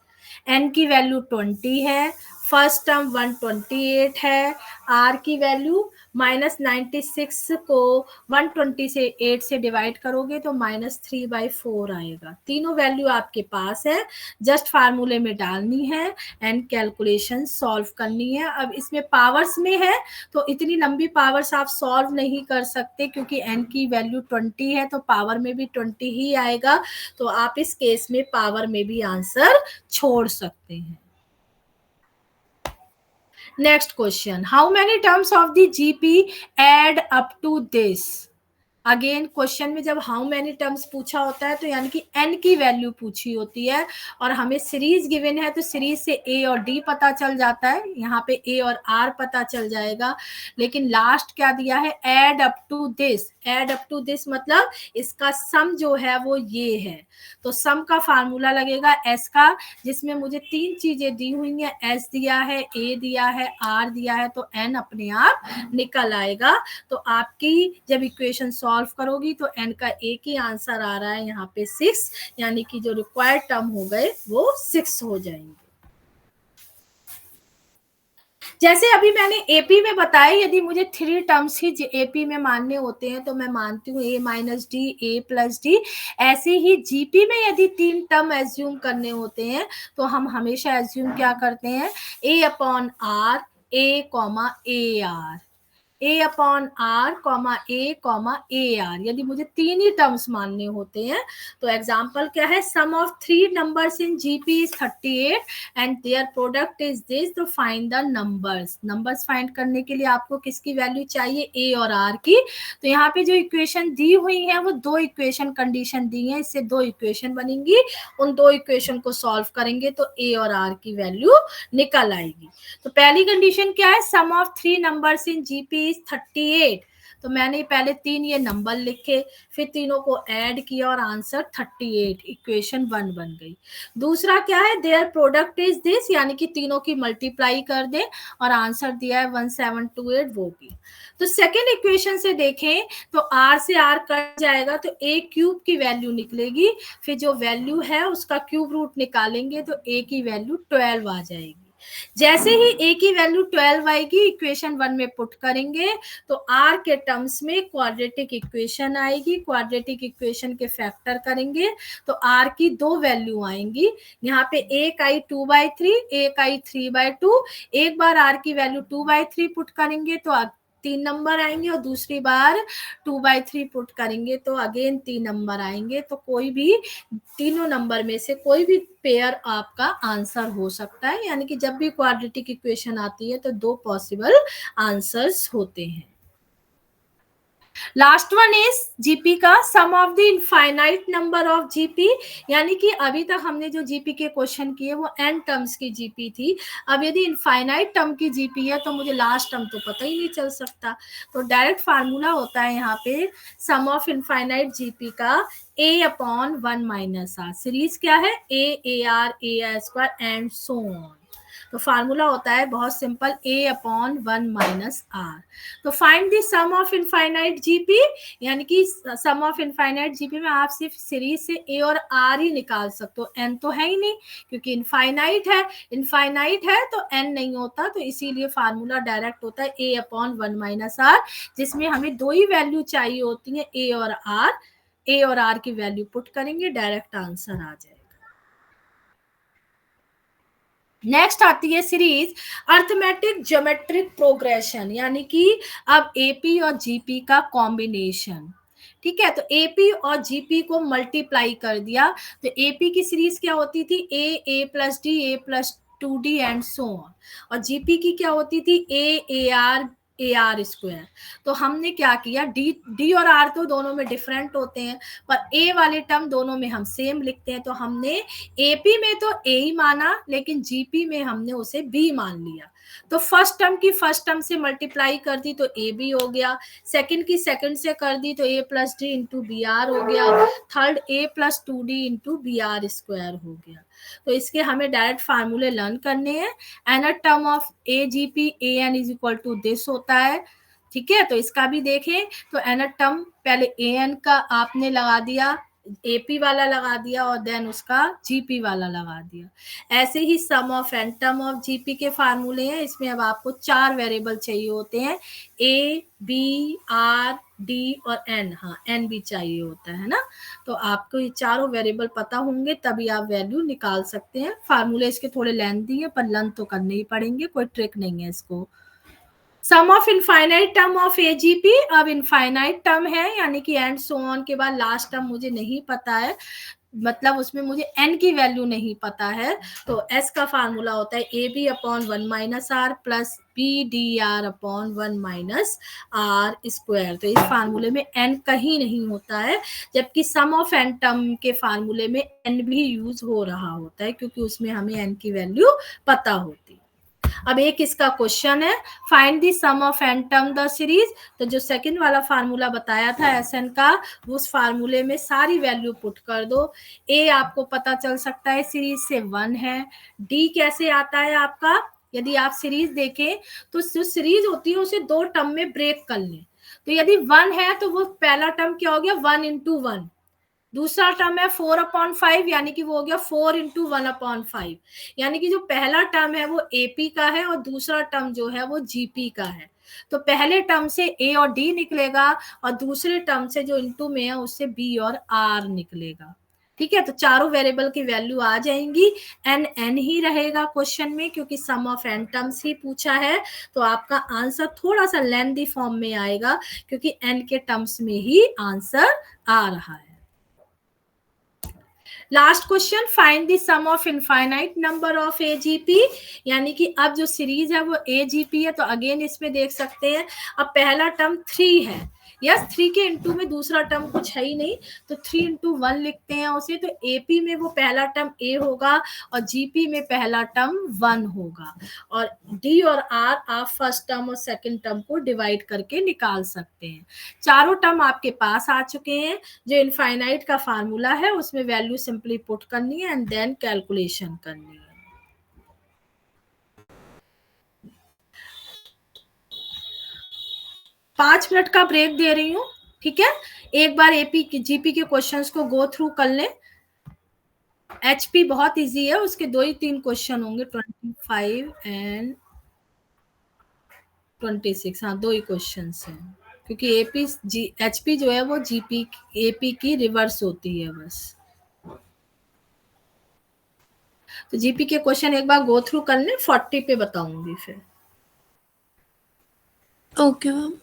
N की वैल्यू 20 है, फर्स्ट टर्म 128 है, R की वैल्यू -96 को 120 से 8 से डिवाइड करोगे तो -3/4 आएगा. तीनों वैल्यू आपके पास है, जस्ट फार्मूले में डालनी है एंड कैलकुलेशन सॉल्व करनी है. अब इसमें पावर्स में है तो इतनी लंबी पावर्स आप सॉल्व नहीं कर सकते क्योंकि n की वैल्यू 20 है, तो पावर में भी 20 ही आएगा. तो आप इस केस में पावर में भी आंसर छोड़ सकते हैं. Next question. How many terms of the GP add up to this? Again question में जब हाउ मेनी टर्म्स पूछा होता है तो यानी कि n की वैल्यू पूछी होती है, और हमें सीरीज गिवन है तो सीरीज से A और D पता चल जाता है. यहाँ पे A और R पता चल जाएगा. लेकिन लास्ट क्या दिया है? Add up to this. Add up to this मतलब इसका सम जो है वो ये है. तो सम का फार्मूला लगेगा S का, जिसमें मुझे 3 चीजें दी हुई है. S दिया है, A दिया है, R दिया है, तो N अपने आप निकल आएगा. तो आपकी जब इक्वेशन सॉल्व करोगी तो n का एक ही आंसर आ रहा है यहाँ पे 6, यानी कि जो रिक्वायर्ड टर्म हो गए वो 6 हो जाएंगे. जैसे अभी मैंने एपी में बताया, यदि मुझे 3 टर्म्स ही एपी में मानने होते हैं तो मैं मानती हूँ a minus D, a plus D. ऐसे ही जीपी में यदि 3 टर्म एज्यूम करने होते हैं तो हम हमेशा एज्यूम क्या करते हैं, a upon r, a comma a r, a upon r comma a r. यदि मुझे 3 ही टर्म्स मानने होते हैं तो एग्जाम्पल क्या है, sum of 3 numbers in GP is 38 and their product is this, तो find the numbers. Numbers find करने के लिए आपको किसकी वैल्यू चाहिए, ए और आर की। तो यहाँ पे जो इक्वेशन दी हुई है वो 2 इक्वेशन कंडीशन दी है, इससे 2 इक्वेशन बनेंगी। उन 2 इक्वेशन को सॉल्व करेंगे तो ए और आर की वैल्यू निकल आएगी। तो पहली कंडीशन क्या है, sum of 3 numbers in GP is 38। तो मैंने पहले 3 ये नंबर लिखे, फिर तीनों को ऐड किया और आंसर 38, इक्वेशन 1 बन गई। दूसरा क्या है, देयर प्रोडक्ट इज दिस, यानी कि तीनों की मल्टीप्लाई कर दें और आंसर दिया है 1728, वो भी। तो सेकेंड इक्वेशन से देखें तो आर से आर कट जाएगा तो ए क्यूब की वैल्यू निकलेगी, फिर जो वैल्यू है उसका क्यूब रूट निकालेंगे तो ए की वैल्यू 12 आ जाएगी। जैसे ही a की वैल्यू 12 आएगी, इक्वेशन 1 में पुट करेंगे तो r के टर्म्स में क्वाड्रेटिक इक्वेशन आएगी। क्वाड्रेटिक इक्वेशन के फैक्टर करेंगे तो r की 2 वैल्यू आएंगी। यहाँ पे एक आई 2/3, एक आई 3/2। एक बार r की वैल्यू 2/3 पुट करेंगे तो 3 नंबर आएंगे और दूसरी बार 2/3 पुट करेंगे तो अगेन 3 नंबर आएंगे। तो कोई भी तीनों नंबर में से कोई भी पेयर आपका आंसर हो सकता है, यानी कि जब भी क्वाड्रेटिक इक्वेशन आती है तो 2 पॉसिबल आंसर्स होते हैं। लास्ट वन इज जीपी का sum of the infinite number of GP, यानी कि अभी तक हमने जो जीपी के क्वेश्चन किए वो n टर्म्स की जीपी थी। अब यदि इनफाइनाइट टर्म की जीपी है तो मुझे लास्ट टर्म तो पता ही नहीं चल सकता, तो डायरेक्ट फार्मूला होता है यहाँ पे सम ऑफ इनफाइनाइट जीपी का a upon 1 minus R. Series क्या है, A R square and so on. तो फार्मूला होता है बहुत simple, a upon 1 minus R. तो find the sum of infinite GP, यानी कि सम ऑफ इनफाइनाइट जीपी में आप सिर्फ सीरीज से a और r ही निकाल सकते हो, n तो है ही नहीं क्योंकि इनफाइनाइट है तो n नहीं होता, तो इसीलिए फार्मूला डायरेक्ट होता है a अपॉन 1 माइनस आर, जिसमें हमें 2 ही वैल्यू चाहिए होती है, a और r की वैल्यू पुट करेंगे, डायरेक्ट आंसर आ जाएगा। नेक्स्ट आती है सीरीज अर्थमेटिक ज्योमेट्रिक प्रोग्रेशन, यानी कि अब एपी और जीपी का कॉम्बिनेशन। ठीक है, तो एपी और जीपी को मल्टीप्लाई कर दिया तो एपी की सीरीज क्या होती थी, A plus D, A plus 2d and so on. और जीपी की क्या होती थी, ए आर स्क्वायर। तो हमने क्या किया, डी और आर तो दोनों में डिफरेंट होते हैं पर ए वाले टर्म दोनों में हम सेम लिखते हैं, तो हमने एपी में तो ए ही माना लेकिन जीपी में हमने उसे बी मान लिया। तो फर्स्ट टर्म की फर्स्ट टर्म से मल्टीप्लाई कर दी तो ए बी हो गया, सेकंड की सेकंड से कर दी तो A plus D into B R हो गया, third A plus 2d into B R square हो गया। तो इसके हमें डायरेक्ट फार्मूले लर्न करने हैं। N term of a G P a N is equal to this होता है। ठीक है, तो इसका भी देखें तो एन टर्म पहले ए एन का आपने लगा दिया, एपी वाला लगा दिया और देन उसका जीपी वाला लगा दिया। ऐसे ही sum of N term of GP के फार्मूले हैं, इसमें अब आपको 4 वेरिएबल चाहिए होते हैं, ए बी आर डी और एन। हाँ, एन भी चाहिए होता है ना, तो आपको ये चारों वेरिएबल पता होंगे तभी आप वैल्यू निकाल सकते हैं। फार्मूले इसके थोड़े लेंथी है पर लर्न तो करने ही पड़ेंगे, कोई ट्रिक नहीं है इसको। Sum of infinite term of AGP, अब इनफाइनाइट टर्म है यानी कि एंड सो ऑन के बाद लास्ट टर्म मुझे नहीं पता है, मतलब उसमें मुझे n की वैल्यू नहीं पता है, तो s का फार्मूला होता है a b upon 1 minus r plus b d r upon 1 minus r square. तो इस फार्मूले में n कहीं नहीं होता है, जबकि सम ऑफ n टर्म के फार्मूले में n भी यूज हो रहा होता है क्योंकि उसमें हमें n की वैल्यू पता होती है। अब एक इसका क्वेश्चन है, find the sum of N term the series. तो जो सेकंड वाला फार्मूला बताया था एसएन का, उस फार्मूले में सारी वैल्यू पुट कर दो। ए आपको पता चल सकता है सीरीज से 1 है, डी कैसे आता है आपका, यदि आप सीरीज देखें तो जो सीरीज होती है उसे 2 टर्म में ब्रेक कर लें, तो यदि 1 है तो वो पहला टर्म क्या हो गया 1 into 1, दूसरा टर्म है 4/5, यानी कि वो हो गया 4 इंटू 1/5, यानी कि जो पहला टर्म है वो एपी का है और दूसरा टर्म जो है वो जीपी का है। तो पहले टर्म से ए और डी निकलेगा और दूसरे टर्म से जो इंटू में है उससे बी और आर निकलेगा। ठीक है, तो चारों वेरिएबल की वैल्यू आ जाएंगी। एन ही रहेगा क्वेश्चन में, क्योंकि सम ऑफ एन टर्म्स ही पूछा है, तो आपका आंसर थोड़ा सा लेंथी फॉर्म में आएगा, क्योंकि एन के टर्म्स में ही आंसर आ रहा है। Last question, find the sum of infinite number of AGP, यानी कि अब जो सीरीज है वो एजीपी है। तो अगेन इसमें देख सकते हैं, अब पहला टर्म 3 है, यस 3 के इंटू में दूसरा टर्म कुछ है ही नहीं, तो 3 इंटू 1 लिखते हैं उसे। तो एपी में वो पहला टर्म ए होगा और जीपी में पहला टर्म 1 होगा, और डी और आर आप फर्स्ट टर्म और सेकंड टर्म को डिवाइड करके निकाल सकते हैं। चारों टर्म आपके पास आ चुके हैं। जो इनफाइनाइट का फार्मूला है उसमें वैल्यू सिंपली पुट करनी है एंड देन कैलकुलेशन करनी है। पांच मिनट का ब्रेक दे रही हूँ, ठीक है। एक बार एपी जीपी के क्वेश्चंस को गो थ्रू कर लें। एचपी बहुत इजी है, उसके 2 ही 3 क्वेश्चन होंगे, 25 एंड 26, हाँ 2 ही क्वेश्चन हैं, क्योंकि एपी एचपी जो है वो जीपी एपी की रिवर्स होती है बस। तो जीपी के क्वेश्चन एक बार गो थ्रू कर लें, 40 पे बताऊंगी फिर। Okay ma'am.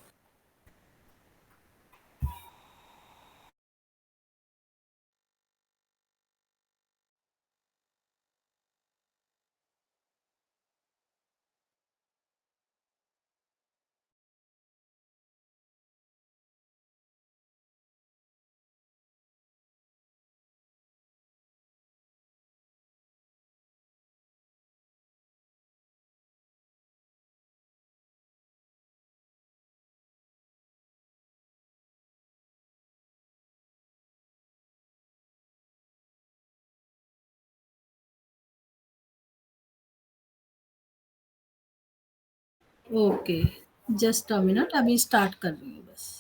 Okay, just a minute, अभी स्टार्ट कर रही हूँ बस।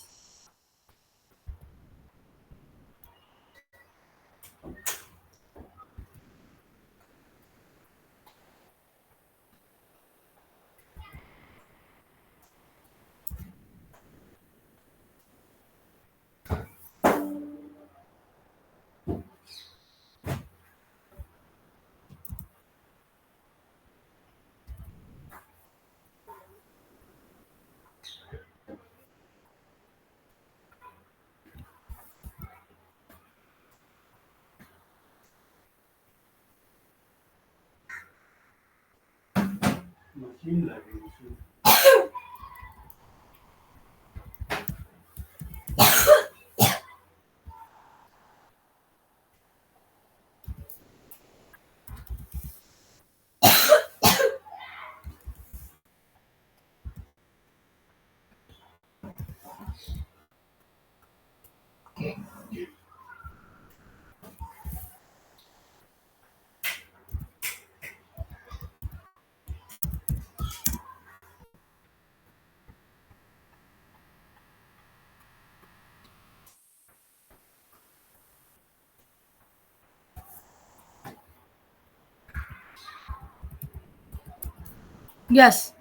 Yes.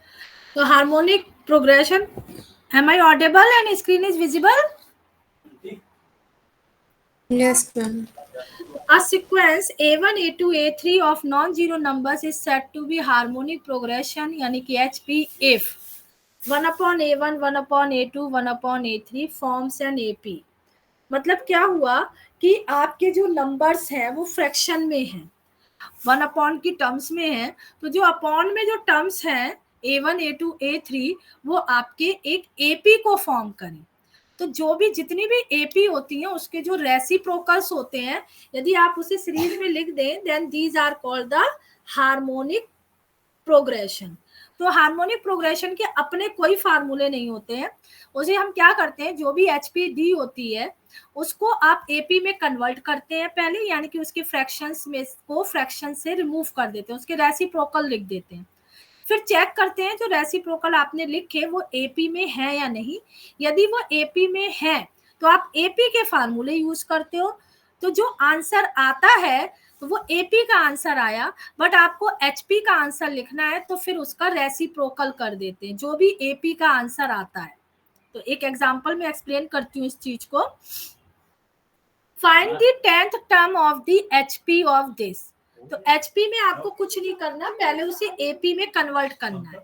So harmonic progression. Am I audible and screen is visible? Yes ma'am. A sequence A1, A2, A3 of non-zero numbers is said to be harmonic progression, यानी कि HP if 1/A1, 1/A2, 1/A3 forms an AP। मतलब क्या हुआ कि आपके जो नंबर्स हैं वो फ्रैक्शन में हैं, 1 की टर्म्स में है, तो जो अपॉन में जो टर्म्स हैं A1, A2, A3 वो आपके एक AP को फॉर्म करें। तो जो भी जितनी भी AP होती हैं उसके जो रेसिप्रोकल्स होते हैं, यदि आप उसे सीरीज में लिख दें, then these are called the harmonic progression. तो हार्मोनिक प्रोग्रेशन के अपने कोई फार्मूले नहीं होते हैं, उसे हम क्या करते हैं, जो भी HP होती है उसको आप AP में कन्वर्ट करते हैं पहले, यानी कि उसके फ्रैक्शंस में को फ्रैक्शन से रिमूव कर देते हैं, उसके रेसिप्रोकल लिख देते हैं। फिर चेक करते हैं जो रेसिप्रोकल आपने लिखे वो AP में है या नहीं। यदि वो AP में है तो आप AP के फार्मूले यूज करते हो। तो जो आंसर आता है तो वो एपी का आंसर आया, बट आपको एचपी का आंसर लिखना है तो फिर उसका रेसिप्रोकल कर देते हैं जो भी एपी का आंसर आता है। तो एक एग्जांपल में एक्सप्लेन करती हूँ इस चीज को। Find the 10th term of the HP of this. तो एचपी में आपको कुछ नहीं करना, पहले उसे एपी में कन्वर्ट करना है।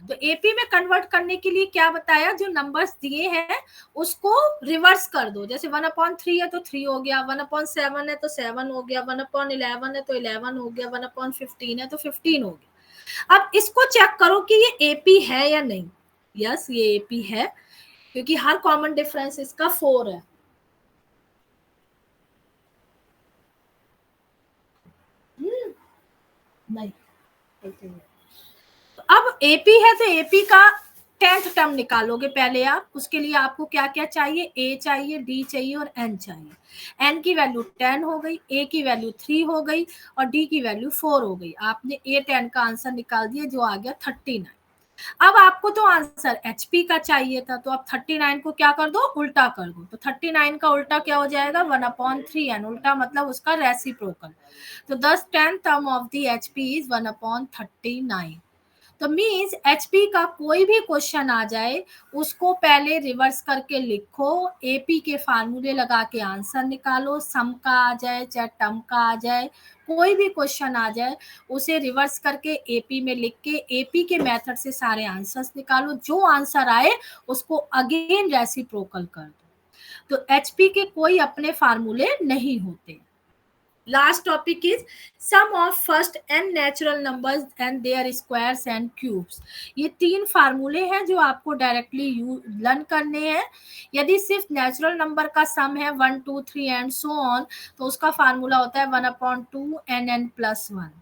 तो एपी में कन्वर्ट करने के लिए क्या बताया, जो नंबर्स दिए हैं उसको रिवर्स कर दो। जैसे 1/3 है तो 3 हो गया, 1/7 है तो 7 हो गया, 1/11 है तो 11 हो गया, 1/15 है तो 15 हो गया। अब इसको चेक करो कि ये एपी है या नहीं। यस, ये एपी है क्योंकि हर कॉमन डिफरेंस इसका 4 है। नहीं, तो अब एपी है तो एपी का 10th टर्म निकालोगे पहले आप। उसके लिए आपको क्या क्या चाहिए, ए चाहिए, डी चाहिए और एन चाहिए। एन की वैल्यू 10 हो गई, ए की वैल्यू 3 हो गई और डी की वैल्यू 4 हो गई। आपने ए 10 का आंसर निकाल दिया जो आ गया 39। अब आपको तो आंसर एचपी का चाहिए था, तो आप 39 को क्या कर दो, उल्टा कर दो। तो 39 का उल्टा क्या हो जाएगा, 1/3n। उल्टा मतलब उसका रेसिप्रोकल। तो 10th term of the HP is 1/39। तो मीन्स एचपी का कोई भी क्वेश्चन आ जाए उसको पहले रिवर्स करके लिखो, एपी के फार्मूले लगा के आंसर निकालो। सम का आ जाए चाहे टर्म का आ जाए, कोई भी क्वेश्चन आ जाए उसे रिवर्स करके एपी में लिख के एपी के मेथड से सारे आंसर्स निकालो। जो आंसर आए उसको अगेन रेसिप्रोकल कर दो। तो एचपी के कोई अपने फार्मूले नहीं होते। Last topic is sum of first n natural numbers and their squares and cubes। ये 3 फार्मूले हैं जो आपको डायरेक्टली लर्न करने हैं। यदि सिर्फ नेचुरल नंबर का सम है 1 2 3 एंड सो ऑन, तो उसका फार्मूला होता है 1/2 nn+1।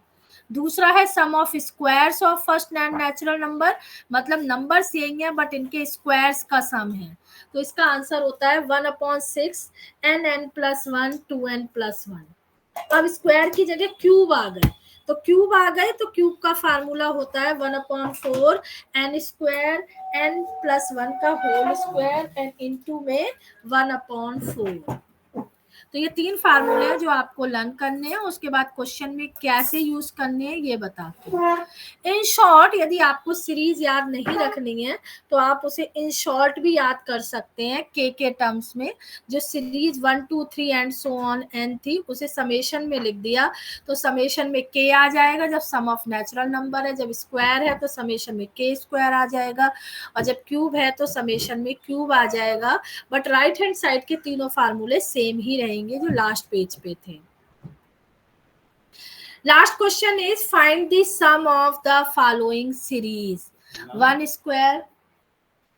दूसरा है sum of squares of first and natural number, मतलब नंबर सेम है बट इनके स्क्वायर्स का सम है, तो इसका आंसर होता है 1/6 nn+1 2n+1। अब स्क्वायर की जगह क्यूब आ गए, तो क्यूब आ गए तो क्यूब का फार्मूला होता है 1/4 n² n+1 का होल स्क्वायर एंड इनटू में 1/4। तो ये 3 फार्मूले हैं जो आपको लर्न करने हैं। उसके बाद क्वेश्चन में कैसे यूज करने हैं ये बताते हैं। इन शॉर्ट, यदि आपको सीरीज याद नहीं रखनी है तो आप उसे इन शॉर्ट भी याद कर सकते हैं के टर्म्स में। जो series 1 2 3 and so on an थी उसे समेशन में लिख दिया, तो समेशन में के आ जाएगा जब सम ऑफ नेचुरल नंबर है। जब स्क्वायर है तो समेशन में के स्क्वायर आ जाएगा, और जब क्यूब है तो समेशन में क्यूब आ जाएगा। बट राइट हैंड साइड के तीनों फार्मूले सेम ही रहेंगे जो लास्ट पेज पे थे। Last question is find the sum of the following series 1²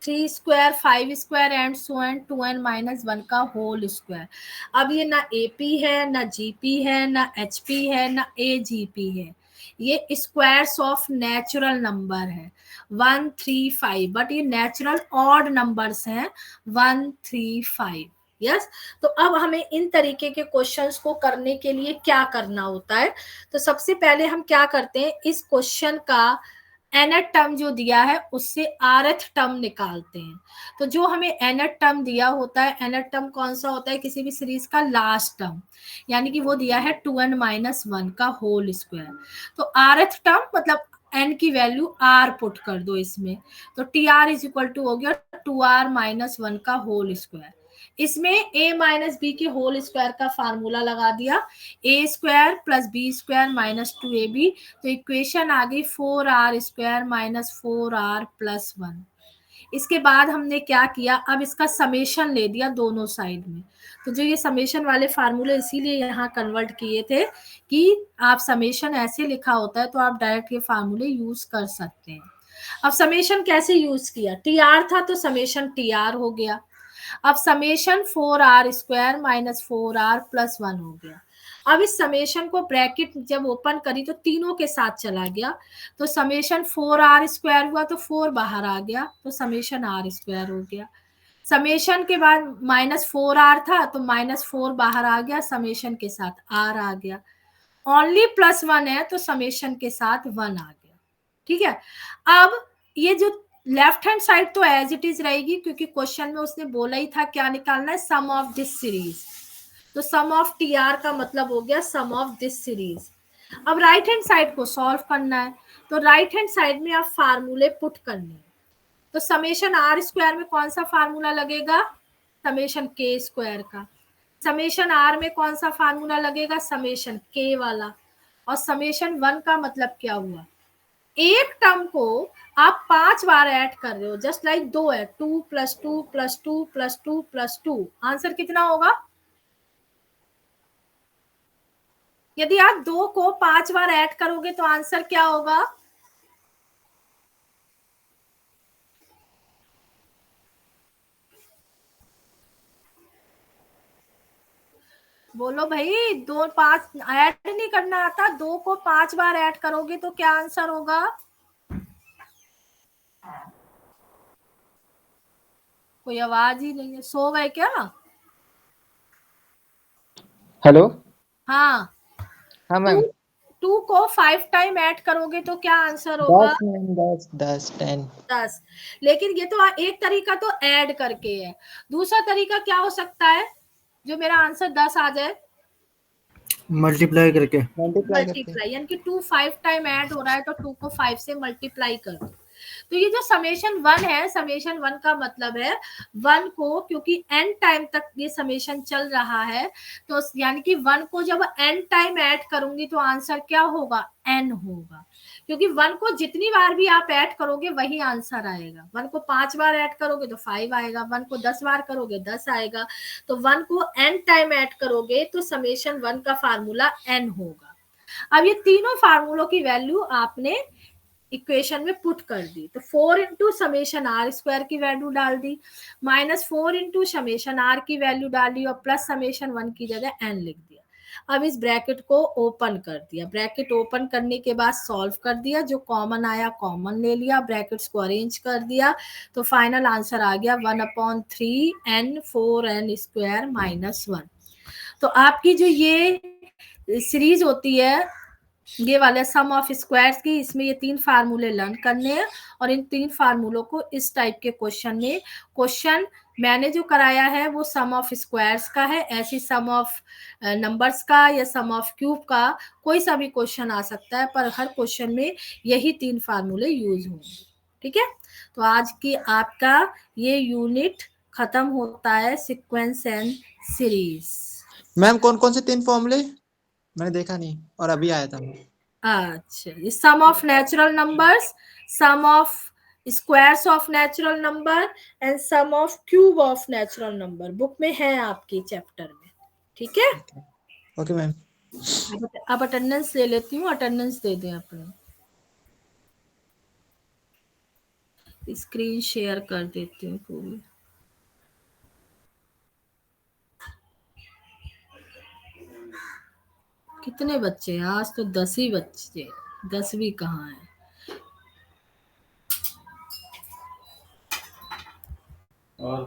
3² 5² and so and 2n-1 का होल स्क्वायर। अब ये ना एपी है, ना जीपी है, ना एचपी है, ना एजीपी है। ये स्क्वायर्स ऑफ नेचुरल नंबर है 1 3 5, बट ये नेचुरल ऑड नंबर्स हैं 1 3 5। यस, तो अब हमें इन तरीके के क्वेश्चंस को करने के लिए क्या करना होता है। तो सबसे पहले हम क्या करते हैं, इस क्वेश्चन का nth टर्म जो दिया है उससे rth टर्म निकालते हैं। तो जो हमें nth टर्म दिया होता है, nth टर्म कौन सा होता है, किसी भी सीरीज का लास्ट टर्म, यानी कि वो दिया है 2n-1 का होल स्क्वायर। तो rth टर्म मतलब n की वैल्यू r पुट कर दो इसमें, तो tr इज इक्वल टू हो गया 2r-1 का होल स्क्वायर। इसमें a माइनस बी के होल स्क्वायर का फार्मूला लगा दिया, a² + b² - 2ab। तो इक्वेशन आ गई 4r² - 4r + 1। इसके बाद हमने क्या किया, अब इसका समेशन ले दिया दोनों साइड में। तो जो ये समेशन वाले फार्मूले इसीलिए यहाँ कन्वर्ट किए थे कि आप समेशन ऐसे लिखा होता है तो आप डायरेक्ट ये फार्मूले यूज कर सकते हैं। अब समेशन कैसे यूज किया, टीआर था तो समेशन टीआर हो गया। अब समेशन 4r² - 4r + 1 हो गया। अब इस समेशन को ब्रैकेट जब ओपन करी तो तीनों के साथ चला गया, तो समेशन 4r² हुआ तो 4 बाहर आ गया, तो समेशन r² हो गया। समेशन के बाद -4r था तो -4 बाहर आ गया, समेशन के साथ r आ गया। ओनली +1 है तो समेशन के साथ 1 आ गया। ठीक है, अब ये जो लेफ्ट हैंड साइड तो एज इट इज रहेगी क्योंकि क्वेश्चन में उसने बोला ही था क्या निकालना है, सम ऑफ दिस सीरीज। तो सम ऑफ टी आर का मतलब हो गया सम ऑफ दिस सीरीज। अब राइट हैंड साइड को सॉल्व करना है, तो राइट हैंड साइड में आप फार्मूले पुट करने हैं। तो समेशन आर स्क्वायर में कौन सा फार्मूला लगेगा, समेशन के स्क्वायर का। समेशन आर में कौन सा फार्मूला लगेगा, समेशन के वाला। और समेशन वन का मतलब क्या हुआ, एक टर्म को आप 5 बार ऐड कर रहे हो, जस्ट लाइक 2 है, 2 + 2 + 2 + 2 + 2, आंसर कितना होगा। यदि आप 2 को 5 बार ऐड करोगे तो आंसर क्या होगा, बोलो भाई। 2 5 ऐड नहीं करना आता, 2 को 5 बार ऐड करोगे तो क्या आंसर होगा। कोई आवाज ही नहीं है, सो गए क्या। हेलो। हाँ, हाँ मैम। 2 को 5 टाइम ऐड करोगे तो क्या आंसर होगा, 10 मैम, 10 10 10। 10। लेकिन ये तो एक तरीका तो ऐड करके है, दूसरा तरीका क्या हो सकता है जो मेरा आंसर 10 आ जाए, मल्टीप्लाई करके। मल्टीप्लाई, यानी कि 2 5 टाइम ऐड हो रहा है तो 2 को 5 से मल्टीप्लाई कर दो। तो ये जो समेशन 1 है, समेशन 1 का मतलब है 1 को, क्योंकि n टाइम तक ये समेशन चल रहा है, तो यानी कि 1 को जब n टाइम ऐड करूंगी तो आंसर क्या होगा, n होगा। क्योंकि 1 को जितनी बार भी आप ऐड करोगे वही आंसर आएगा। 1 को 5 बार ऐड करोगे तो 5 आएगा, 1 को 10 बार करोगे 10 आएगा, तो 1 को n टाइम ऐड करोगे तो समेशन 1 का फार्मूला n होगा। अब ये तीनों फार्मूलों की वैल्यू आपने इक्वेशन में पुट कर दी, तो 4 इंटू समेशन आर स्क्वायर की वैल्यू डाल दी, -4 इंटू समेशन आर की वैल्यू डाली, और प्लस समेशन 1 की जगह n लिख दिया। अब इस ब्रैकेट को ओपन कर दिया, ब्रैकेट ओपन करने के बाद सॉल्व कर दिया, जो कॉमन आया कॉमन ले लिया, ब्रैकेट्स को अरेंज कर दिया, तो फाइनल आंसर आ गया 1/3 n 4n स्क्वायर -1। तो आपकी जो ये सीरीज होती है, ये वाले सम ऑफ स्क्वायर्स की, इसमें ये 3 फार्मूले लर्न करने हैं, और इन 3 फार्मूलों को इस टाइप के क्वेश्चन में, क्वेश्चन मैंने जो कराया है वो सम ऑफ स्क्वायर्स का है, ऐसी सम ऑफ नंबर्स का या सम ऑफ क्यूब का कोई सा भी क्वेश्चन आ सकता है, पर हर क्वेश्चन में यही 3 फार्मूले यूज होंगे। ठीक है, तो आज की आपका ये यूनिट खत्म होता है, सीक्वेंस एंड सीरीज। मैम कौन कौन से 3 फॉर्मूले, मैंने देखा नहीं और अभी आया था। अच्छा, ये sum of natural numbers, sum of squares of natural number and sum of cube of natural number book में है आपकी चैप्टर में। ठीक है, ओके मैम। अब अटेंडेंस ले लेती हूँ, अटेंडेंस दे दें अपने, स्क्रीन शेयर कर देती हूँ पूरी। कितने बच्चे हैं आज, तो 10 ही बच्चे, 10 भी कहाँ है। और